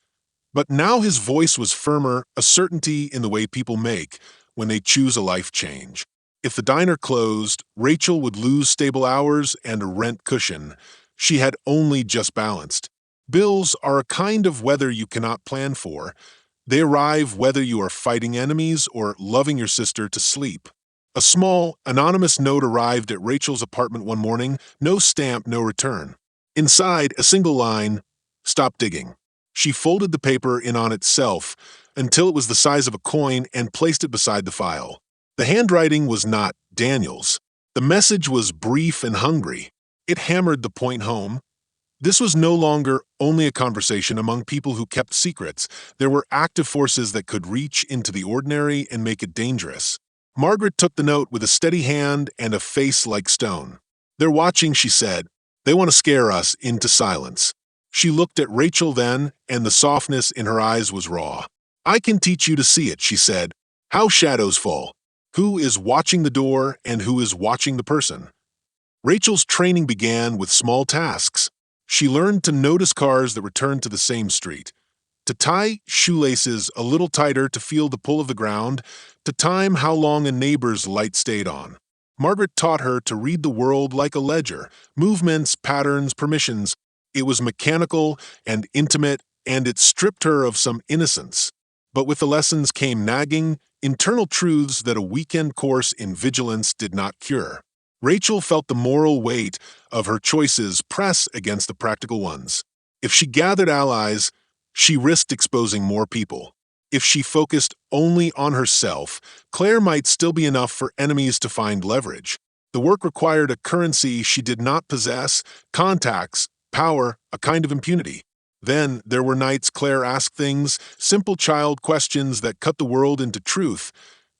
but now his voice was firmer, a certainty in the way people make when they choose a life change. If the diner closed, Rachel would lose stable hours and a rent cushion she had only just balanced. Bills are a kind of weather you cannot plan for. They arrive whether you are fighting enemies or loving your sister to sleep. A small, anonymous note arrived at Rachel's apartment one morning, no stamp, no return. Inside, a single line, "Stop digging." She folded the paper in on itself until it was the size of a coin and placed it beside the file. The handwriting was not Daniel's. The message was brief and hungry. It hammered the point home. This was no longer only a conversation among people who kept secrets. There were active forces that could reach into the ordinary and make it dangerous. Margaret took the note with a steady hand and a face like stone. "They're watching," she said. "They want to scare us into silence." She looked at Rachel then, and the softness in her eyes was raw. "I can teach you to see it," she said. "How shadows fall. Who is watching the door and who is watching the person." Rachel's training began with small tasks. She learned to notice cars that returned to the same street, to tie shoelaces a little tighter to feel the pull of the ground, to time how long a neighbor's light stayed on. Margaret taught her to read the world like a ledger, movements, patterns, permissions. It was mechanical and intimate, and it stripped her of some innocence. But with the lessons came nagging, internal truths that a weekend course in vigilance did not cure. Rachel felt the moral weight of her choices press against the practical ones. If she gathered allies, she risked exposing more people. If she focused only on herself, Claire might still be enough for enemies to find leverage. The work required a currency she did not possess, contacts, power, a kind of impunity. Then there were nights Claire asked things, simple child questions that cut the world into truth,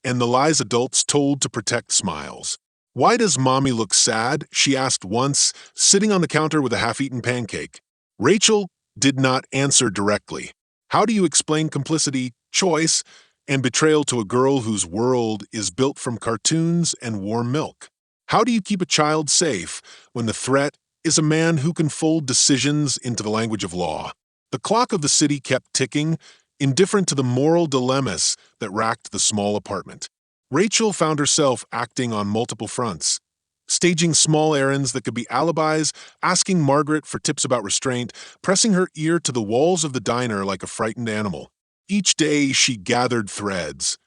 and the lies adults told to protect smiles. "Why does Mommy look sad?" she asked once, sitting on the counter with a half-eaten pancake. Rachel did not answer directly. How do you explain complicity, choice, and betrayal to a girl whose world is built from cartoons and warm milk? How do you keep a child safe when the threat is a man who can fold decisions into the language of law? The clock of the city kept ticking, indifferent to the moral dilemmas that racked the small apartment. Rachel found herself acting on multiple fronts, staging small errands that could be alibis, asking Margaret for tips about restraint, pressing her ear to the walls of the diner like a frightened animal. Each day she gathered threads.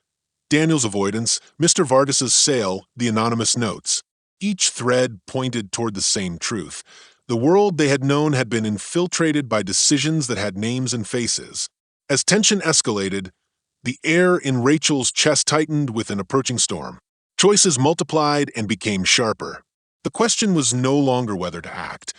Daniel's avoidance, Mr. Vargas's sale, the anonymous notes. Each thread pointed toward the same truth. The world they had known had been infiltrated by decisions that had names and faces. As tension escalated, the air in Rachel's chest tightened with an approaching storm. Choices multiplied and became sharper. The question was no longer whether to act,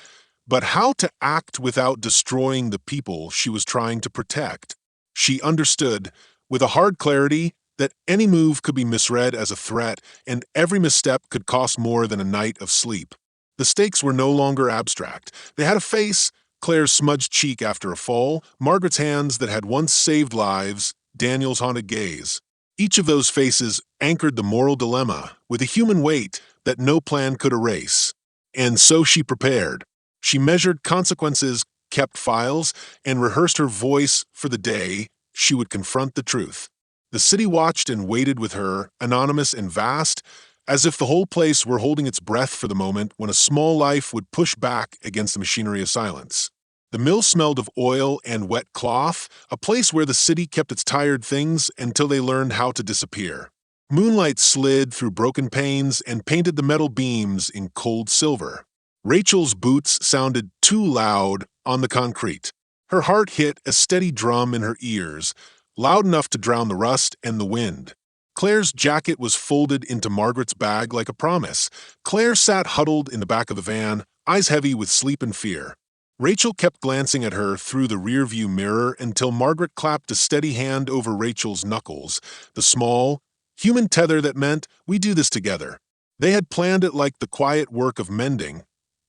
but how to act without destroying the people she was trying to protect. She understood, with a hard clarity, that any move could be misread as a threat, and every misstep could cost more than a night of sleep. The stakes were no longer abstract. They had a face, Claire's smudged cheek after a fall, Margaret's hands that had once saved lives, Daniel's haunted gaze. Each of those faces anchored the moral dilemma with a human weight that no plan could erase. And so she prepared. She measured consequences, kept files, and rehearsed her voice for the day she would confront the truth. The city watched and waited with her, anonymous and vast, as if the whole place were holding its breath for the moment when a small life would push back against the machinery of silence. The mill smelled of oil and wet cloth, a place where the city kept its tired things until they learned how to disappear. Moonlight slid through broken panes and painted the metal beams in cold silver. Rachel's boots sounded too loud on the concrete. Her heart hit a steady drum in her ears, loud enough to drown the rust and the wind. Claire's jacket was folded into Margaret's bag like a promise. Claire sat huddled in the back of the van, eyes heavy with sleep and fear. Rachel kept glancing at her through the rearview mirror until Margaret clapped a steady hand over Rachel's knuckles, the small, human tether that meant, "We do this together." They had planned it like the quiet work of mending,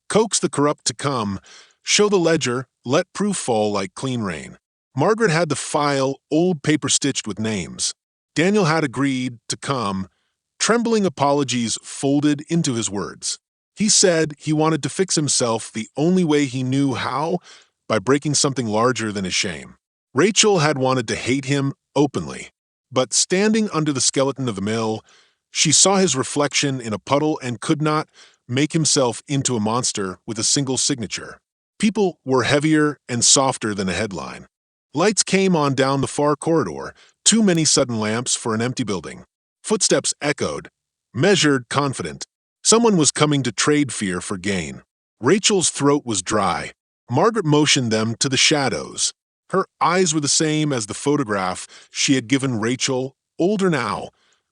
coax the corrupt to come, show the ledger, let proof fall like clean rain. Margaret had the file, old paper stitched with names. Daniel had agreed to come, trembling apologies folded into his words. He said he wanted to fix himself the only way he knew how, by breaking something larger than his shame. Rachel had wanted to hate him openly, but standing under the skeleton of the mill, she saw his reflection in a puddle and could not make himself into a monster with a single signature. People were heavier and softer than a headline. Lights came on down the far corridor, too many sudden lamps for an empty building. Footsteps echoed, measured, confident. Someone was coming to trade fear for gain. Rachel's throat was dry. Margaret motioned them to the shadows. Her eyes were the same as the photograph she had given Rachel, older now,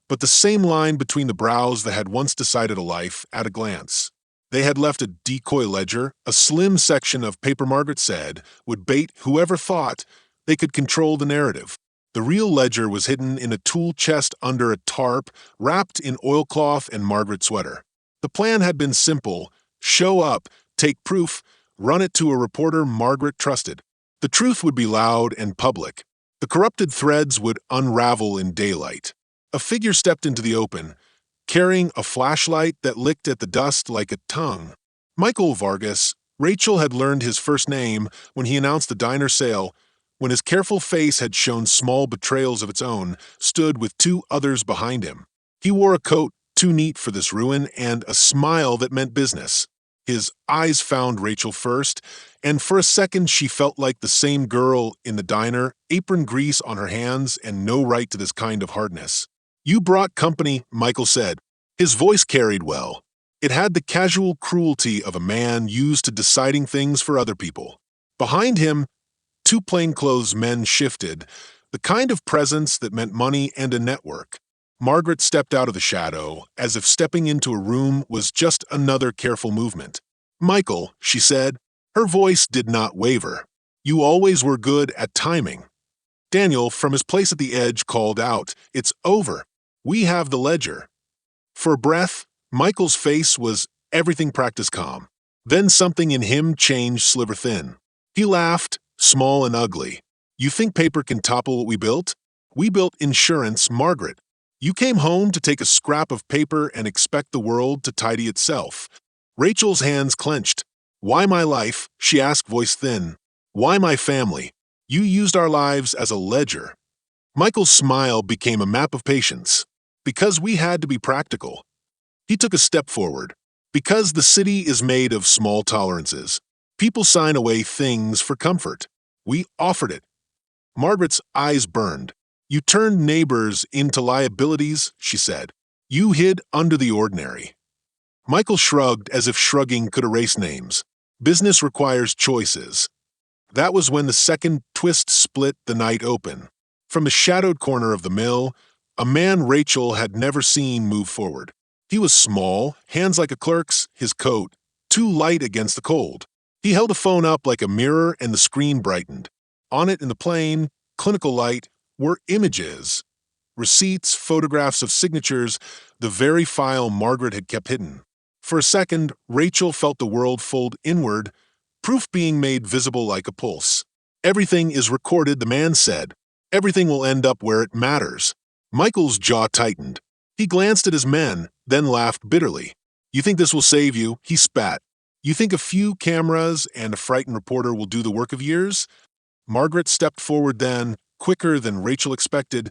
but the same line between the brows that had once decided a life at a glance. They had left a decoy ledger, a slim section of paper Margaret said would bait whoever thought they could control the narrative. The real ledger was hidden in a tool chest under a tarp, wrapped in oilcloth and Margaret's sweater. The plan had been simple: show up, take proof, run it to a reporter Margaret trusted. The truth would be loud and public. The corrupted threads would unravel in daylight. A figure stepped into the open, carrying a flashlight that licked at the dust like a tongue. Michael Vargas. Rachel had learned his first name when he announced the diner sale, when his careful face had shown small betrayals of its own, stood with two others behind him. He wore a coat too neat for this ruin and a smile that meant business. His eyes found Rachel first, and for a second she felt like the same girl in the diner, apron grease on her hands and no right to this kind of hardness. "You brought company," Michael said. His voice carried well. It had the casual cruelty of a man used to deciding things for other people. Behind him, two plainclothes men shifted, the kind of presence that meant money and a network. Margaret stepped out of the shadow, as if stepping into a room was just another careful movement. "Michael," she said. Her voice did not waver. "You always were good at timing." Daniel, from his place at the edge, called out, "It's over. We have the ledger." For a breath, Michael's face was everything practice calm. Then something in him changed sliver thin. He laughed, small and ugly. "You think paper can topple what we built? We built insurance, Margaret. You came home to take a scrap of paper and expect the world to tidy itself." Rachel's hands clenched. "Why my life?" she asked, voice thin. "Why my family? You used our lives as a ledger." Michael's smile became a map of patience. "Because we had to be practical." He took a step forward. "Because the city is made of small tolerances. People sign away things for comfort. We offered it." Margaret's eyes burned. "You turned neighbors into liabilities," she said. "You hid under the ordinary." Michael shrugged as if shrugging could erase names. "Business requires choices." That was when the second twist split the night open. From the shadowed corner of the mill, a man Rachel had never seen moved forward. He was small, hands like a clerk's, his coat too light against the cold. He held a phone up like a mirror and the screen brightened. On it in the plain, clinical light, were images. Receipts, photographs of signatures, the very file Margaret had kept hidden. For a second, Rachel felt the world fold inward, proof being made visible like a pulse. "Everything is recorded," the man said. "Everything will end up where it matters." Michael's jaw tightened. He glanced at his men, then laughed bitterly. "You think this will save you?" he spat. "You think a few cameras and a frightened reporter will do the work of years?" Margaret stepped forward then, quicker than Rachel expected,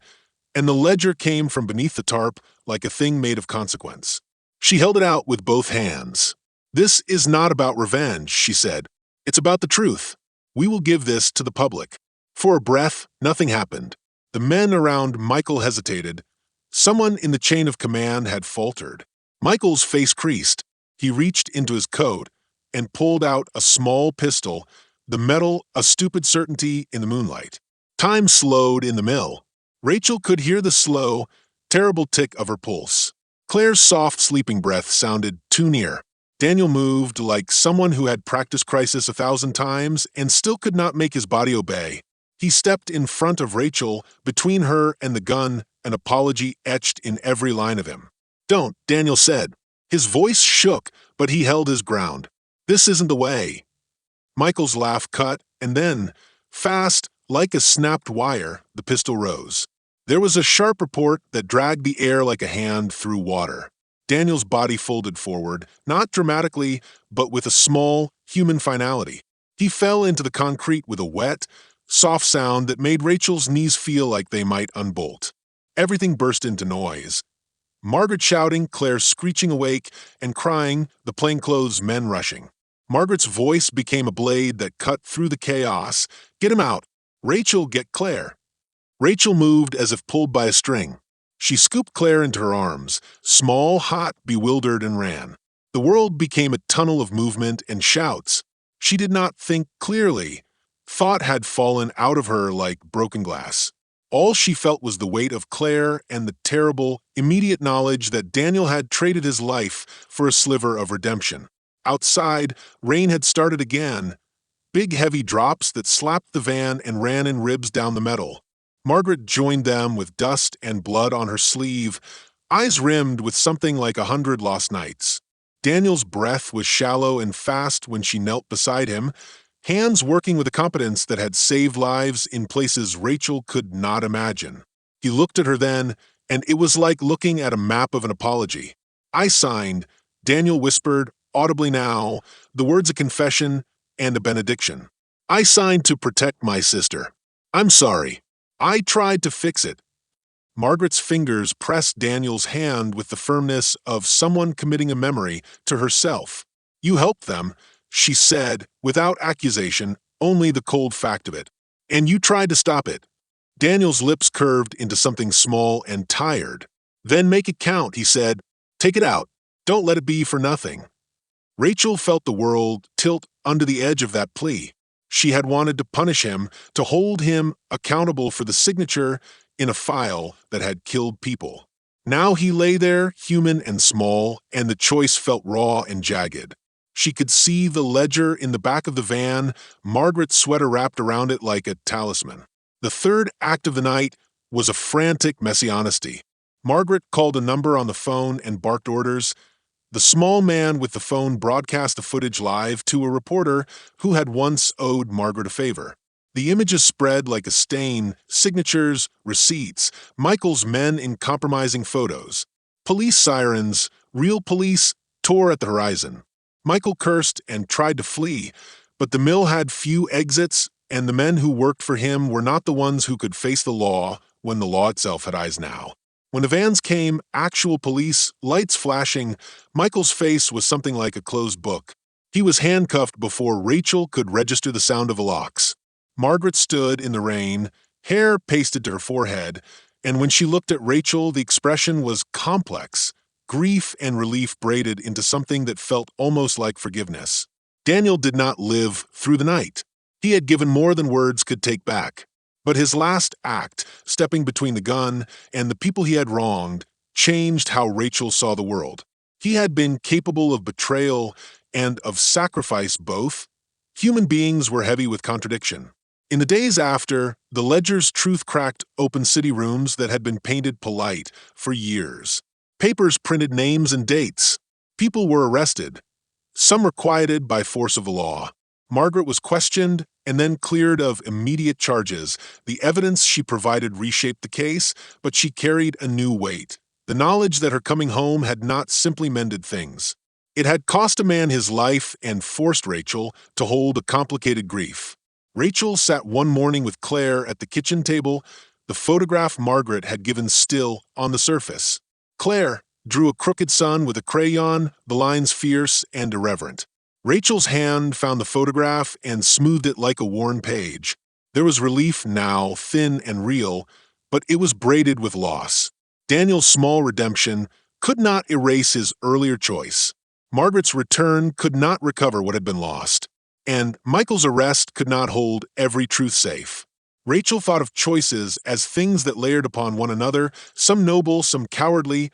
and the ledger came from beneath the tarp like a thing made of consequence. She held it out with both hands. "This is not about revenge," she said. "It's about the truth. We will give this to the public." For a breath, nothing happened. The men around Michael hesitated. Someone in the chain of command had faltered. Michael's face creased. He reached into his coat and pulled out a small pistol, the metal a stupid certainty in the moonlight. Time slowed in the mill. Rachel could hear the slow, terrible tick of her pulse. Claire's soft sleeping breath sounded too near. Daniel moved like someone who had practiced crisis 1,000 times and still could not make his body obey. He stepped in front of Rachel, between her and the gun, an apology etched in every line of him. "Don't," Daniel said. His voice shook, but he held his ground. This isn't the way. Michael's laugh cut, and then, fast, like a snapped wire, the pistol rose. There was a sharp report that dragged the air like a hand through water. Daniel's body folded forward, not dramatically, but with a small, human finality. He fell into the concrete with a wet, soft sound that made Rachel's knees feel like they might unbolt. Everything burst into noise. Margaret shouting, Claire screeching awake, and crying, the plainclothes men rushing. Margaret's voice became a blade that cut through the chaos. Get him out. Rachel, get Claire. Rachel moved as if pulled by a string. She scooped Claire into her arms, small, hot, bewildered, and ran. The world became a tunnel of movement and shouts. She did not think clearly. Thought had fallen out of her like broken glass. All she felt was the weight of Claire and the terrible, immediate knowledge that Daniel had traded his life for a sliver of redemption. Outside, rain had started again. Big, heavy drops that slapped the van and ran in ribs down the metal. Margaret joined them with dust and blood on her sleeve, eyes rimmed with something like 100 lost nights. Daniel's breath was shallow and fast when she knelt beside him, hands working with a competence that had saved lives in places Rachel could not imagine. He looked at her then, and it was like looking at a map of an apology. I signed, Daniel whispered, audibly now, the words of confession and a benediction. I signed to protect my sister. I'm sorry. I tried to fix it. Margaret's fingers pressed Daniel's hand with the firmness of someone committing a memory to herself. You helped them, she said, without accusation, only the cold fact of it. And you tried to stop it. Daniel's lips curved into something small and tired. Then make it count, he said. Take it out. Don't let it be for nothing. Rachel felt the world tilt under the edge of that plea. She had wanted to punish him, to hold him accountable for the signature in a file that had killed people. Now he lay there, human and small, and the choice felt raw and jagged. She could see the ledger in the back of the van, Margaret's sweater wrapped around it like a talisman. The third act of the night was a frantic messianicity. Margaret called a number on the phone and barked orders. The small man with the phone broadcast the footage live to a reporter who had once owed Margaret a favor. The images spread like a stain, signatures, receipts, Michael's men in compromising photos. Police sirens, real police, tore at the horizon. Michael cursed and tried to flee, but the mill had few exits, and the men who worked for him were not the ones who could face the law when the law itself had eyes now. When the vans came, actual police, lights flashing, Michael's face was something like a closed book. He was handcuffed before Rachel could register the sound of a locks. Margaret stood in the rain, hair pasted to her forehead, and when she looked at Rachel, the expression was complex, grief and relief braided into something that felt almost like forgiveness. Daniel did not live through the night. He had given more than words could take back. But his last act, stepping between the gun and the people he had wronged, changed how Rachel saw the world. He had been capable of betrayal and of sacrifice both. Human beings were heavy with contradiction. In the days after, the ledger's truth cracked open city rooms that had been painted polite for years. Papers printed names and dates. People were arrested. Some were quieted by force of the law. Margaret was questioned and then cleared of immediate charges. The evidence she provided reshaped the case, but she carried a new weight. The knowledge that her coming home had not simply mended things. It had cost a man his life and forced Rachel to hold a complicated grief. Rachel sat one morning with Claire at the kitchen table, the photograph Margaret had given still on the surface. Claire drew a crooked sun with a crayon, the lines fierce and irreverent. Rachel's hand found the photograph and smoothed it like a worn page. There was relief now, thin and real, but it was braided with loss. Daniel's small redemption could not erase his earlier choice. Margaret's return could not recover what had been lost. And Michael's arrest could not hold every truth safe. Rachel thought of choices as things that layered upon one another, some noble, some cowardly,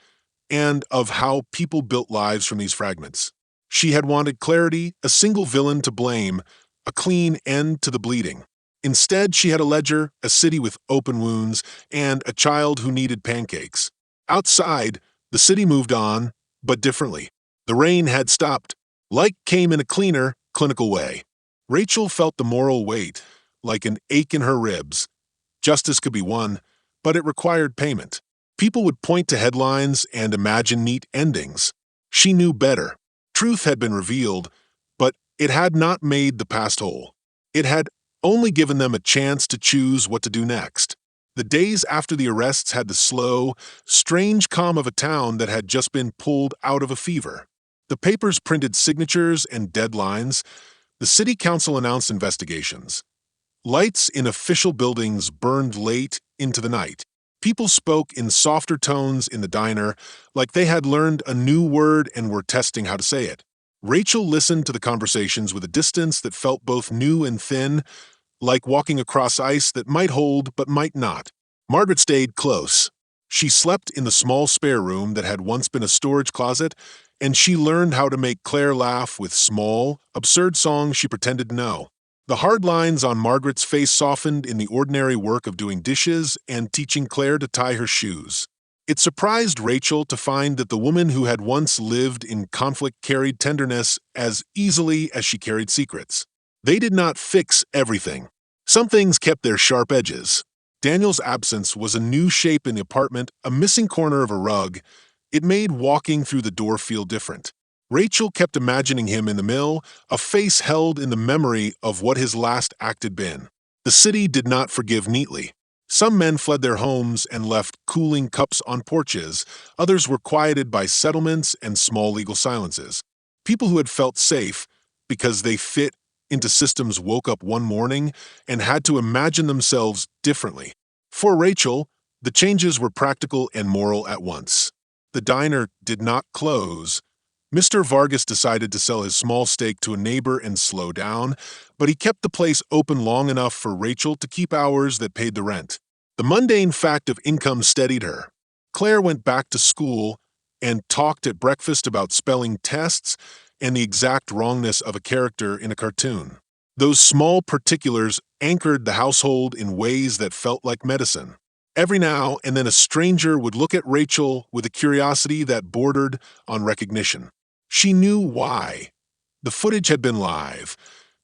and of how people built lives from these fragments. She had wanted clarity, a single villain to blame, a clean end to the bleeding. Instead, she had a ledger, a city with open wounds, and a child who needed pancakes. Outside, the city moved on, but differently. The rain had stopped. Like came in a cleaner, clinical way. Rachel felt the moral weight, like an ache in her ribs. Justice could be won, but it required payment. People would point to headlines and imagine neat endings. She knew better. Truth had been revealed, but it had not made the past whole. It had only given them a chance to choose what to do next. The days after the arrests had the slow, strange calm of a town that had just been pulled out of a fever. The papers printed signatures and deadlines. The city council announced investigations. Lights in official buildings burned late into the night. People spoke in softer tones in the diner, like they had learned a new word and were testing how to say it. Rachel listened to the conversations with a distance that felt both new and thin, like walking across ice that might hold but might not. Margaret stayed close. She slept in the small spare room that had once been a storage closet, and she learned how to make Claire laugh with small, absurd songs she pretended to know. The hard lines on Margaret's face softened in the ordinary work of doing dishes and teaching Claire to tie her shoes. It surprised Rachel to find that the woman who had once lived in conflict carried tenderness as easily as she carried secrets. They did not fix everything. Some things kept their sharp edges. Daniel's absence was a new shape in the apartment, a missing corner of a rug. It made walking through the door feel different. Rachel kept imagining him in the mill, a face held in the memory of what his last act had been. The city did not forgive neatly. Some men fled their homes and left cooling cups on porches. Others were quieted by settlements and small legal silences. People who had felt safe because they fit into systems woke up one morning and had to imagine themselves differently. For Rachel, the changes were practical and moral at once. The diner did not close. Mr. Vargas decided to sell his small stake to a neighbor and slow down, but he kept the place open long enough for Rachel to keep hours that paid the rent. The mundane fact of income steadied her. Claire went back to school and talked at breakfast about spelling tests and the exact wrongness of a character in a cartoon. Those small particulars anchored the household in ways that felt like medicine. Every now and then a stranger would look at Rachel with a curiosity that bordered on recognition. She knew why. The footage had been live.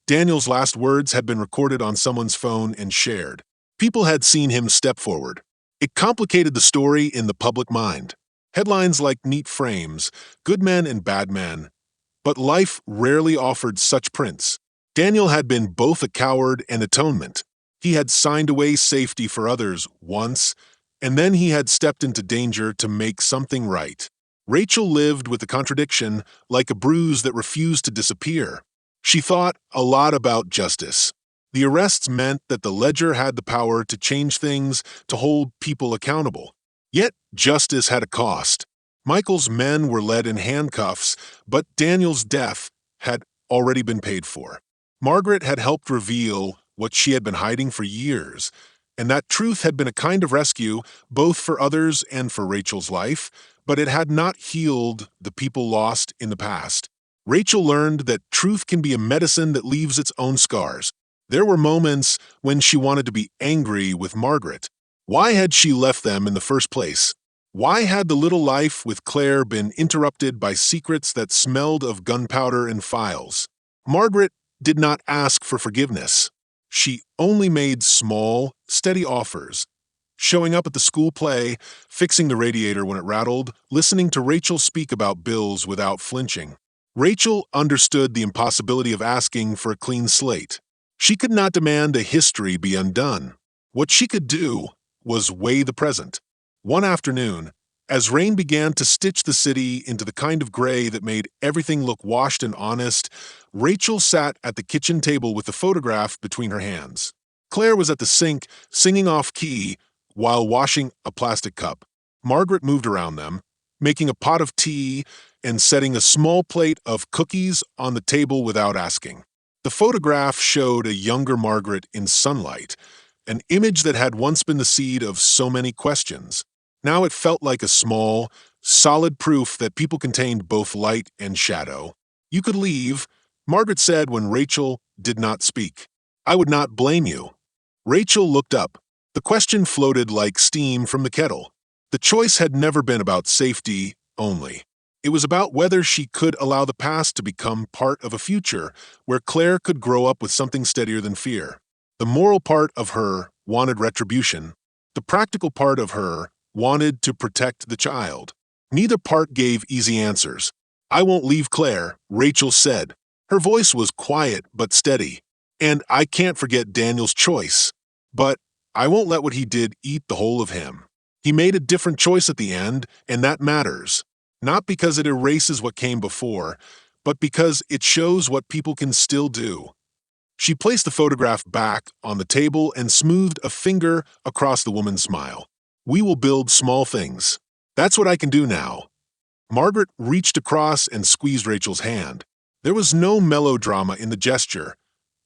Daniel's last words had been recorded on someone's phone and shared. People had seen him step forward. It complicated the story in the public mind. Headlines like neat frames, good men and bad men. But life rarely offered such prints. Daniel had been both a coward and atonement. He had signed away safety for others once, and then he had stepped into danger to make something right. Rachel lived with the contradiction like a bruise that refused to disappear. She thought a lot about justice. The arrests meant that the ledger had the power to change things, to hold people accountable. Yet justice had a cost. Michael's men were led in handcuffs, but Daniel's death had already been paid for. Margaret had helped reveal what she had been hiding for years, and that truth had been a kind of rescue both for others and for Rachel's life, but it had not healed the people lost in the past. Rachel learned that truth can be a medicine that leaves its own scars. There were moments when she wanted to be angry with Margaret. Why had she left them in the first place? Why had the little life with Claire been interrupted by secrets that smelled of gunpowder and files? Margaret did not ask for forgiveness. She only made small, steady offers. Showing up at the school play, fixing the radiator when it rattled, listening to Rachel speak about bills without flinching. Rachel understood the impossibility of asking for a clean slate. She could not demand a history be undone. What she could do was weigh the present. One afternoon, as rain began to stitch the city into the kind of gray that made everything look washed and honest, Rachel sat at the kitchen table with the photograph between her hands. Claire was at the sink, singing off-key, while washing a plastic cup. Margaret moved around them, making a pot of tea and setting a small plate of cookies on the table without asking. The photograph showed a younger Margaret in sunlight, an image that had once been the seed of so many questions. Now it felt like a small, solid proof that people contained both light and shadow. "You could leave," Margaret said when Rachel did not speak. "I would not blame you." Rachel looked up. The question floated like steam from the kettle. The choice had never been about safety only. It was about whether she could allow the past to become part of a future where Claire could grow up with something steadier than fear. The moral part of her wanted retribution. The practical part of her wanted to protect the child. Neither part gave easy answers. "I won't leave Claire," Rachel said. Her voice was quiet but steady. "And I can't forget Daniel's choice. But I won't let what he did eat the whole of him. He made a different choice at the end, and that matters. Not because it erases what came before, but because it shows what people can still do." She placed the photograph back on the table and smoothed a finger across the woman's smile. "We will build small things. That's what I can do now." Margaret reached across and squeezed Rachel's hand. There was no melodrama in the gesture,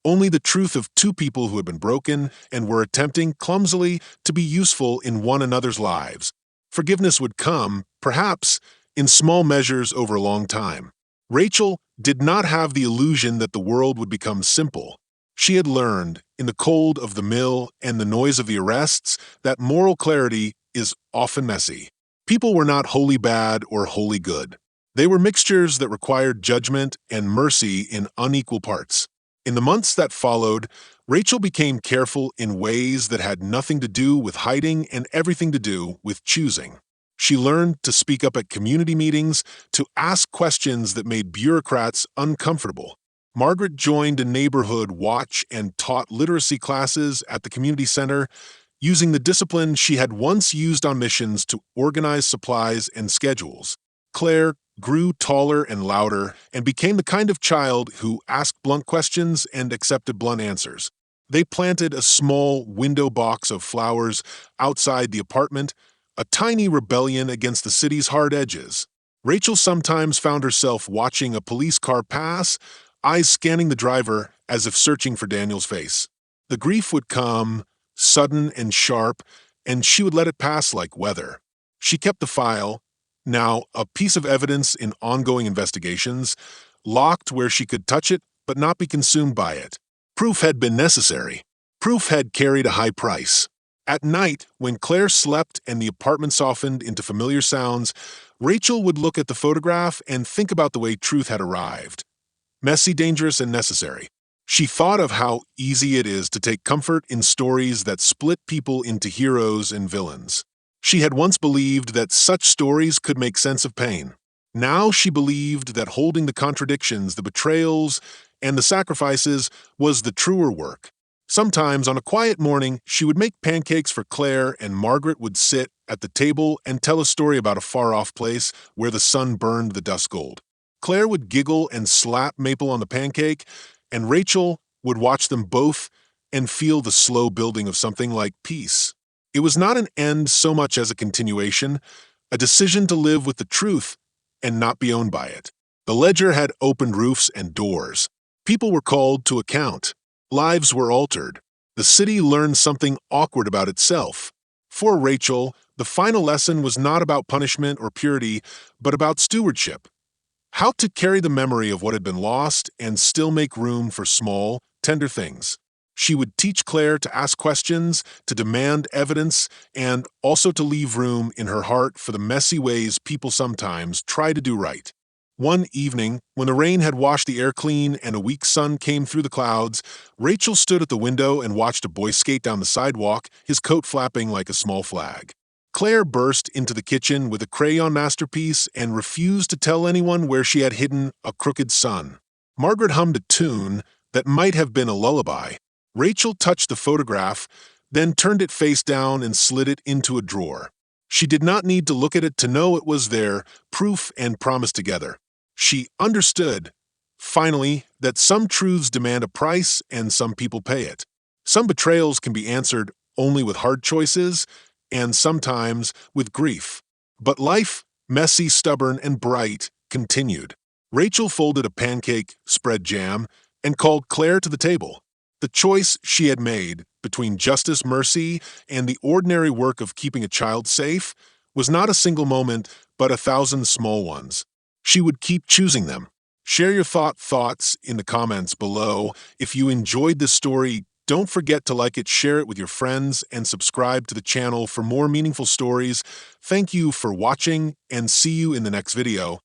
only the truth of two people who had been broken and were attempting clumsily to be useful in one another's lives. Forgiveness would come, perhaps, in small measures over a long time. Rachel did not have the illusion that the world would become simple. She had learned, in the cold of the mill and the noise of the arrests, that moral clarity is often messy. People were not wholly bad or wholly good. They were mixtures that required judgment and mercy in unequal parts. In the months that followed, Rachel became careful in ways that had nothing to do with hiding and everything to do with choosing. She learned to speak up at community meetings, to ask questions that made bureaucrats uncomfortable. Margaret joined a neighborhood watch and taught literacy classes at the community center, using the discipline she had once used on missions to organize supplies and schedules. Claire grew taller and louder and became the kind of child who asked blunt questions and accepted blunt answers. They planted a small window box of flowers outside the apartment, a tiny rebellion against the city's hard edges. Rachel sometimes found herself watching a police car pass, eyes scanning the driver as if searching for Daniel's face. The grief would come, sudden and sharp, and she would let it pass like weather. She kept the file, now a piece of evidence in ongoing investigations, locked where she could touch it but not be consumed by it. Proof had been necessary. Proof had carried a high price. At night, when Claire slept and the apartment softened into familiar sounds, Rachel would look at the photograph and think about the way truth had arrived. Messy, dangerous, and necessary. She thought of how easy it is to take comfort in stories that split people into heroes and villains. She had once believed that such stories could make sense of pain. Now she believed that holding the contradictions, the betrayals, and the sacrifices was the truer work. Sometimes, on a quiet morning, she would make pancakes for Claire, and Margaret would sit at the table and tell a story about a far-off place where the sun burned the dust gold. Claire would giggle and slap Maple on the pancake, and Rachel would watch them both and feel the slow building of something like peace. It was not an end so much as a continuation, a decision to live with the truth and not be owned by it. The ledger had opened roofs and doors. People were called to account. Lives were altered. The city learned something awkward about itself. For Rachel, the final lesson was not about punishment or purity, but about stewardship. How to carry the memory of what had been lost and still make room for small, tender things. She would teach Claire to ask questions, to demand evidence, and also to leave room in her heart for the messy ways people sometimes try to do right. One evening, when the rain had washed the air clean and a weak sun came through the clouds, Rachel stood at the window and watched a boy skate down the sidewalk, his coat flapping like a small flag. Claire burst into the kitchen with a crayon masterpiece and refused to tell anyone where she had hidden a crooked sun. Margaret hummed a tune that might have been a lullaby. Rachel touched the photograph, then turned it face down and slid it into a drawer. She did not need to look at it to know it was there, proof and promise together. She understood, finally, that some truths demand a price and some people pay it. Some betrayals can be answered only with hard choices, and sometimes with grief. But life, messy, stubborn, and bright, continued. Rachel folded a pancake, spread jam, and called Claire to the table. The choice she had made between justice, mercy, and the ordinary work of keeping a child safe was not a single moment, but 1,000 small ones. She would keep choosing them. Share your thoughts in the comments below. If you enjoyed this story, don't forget to like it, share it with your friends, and subscribe to the channel for more meaningful stories. Thank you for watching, and see you in the next video.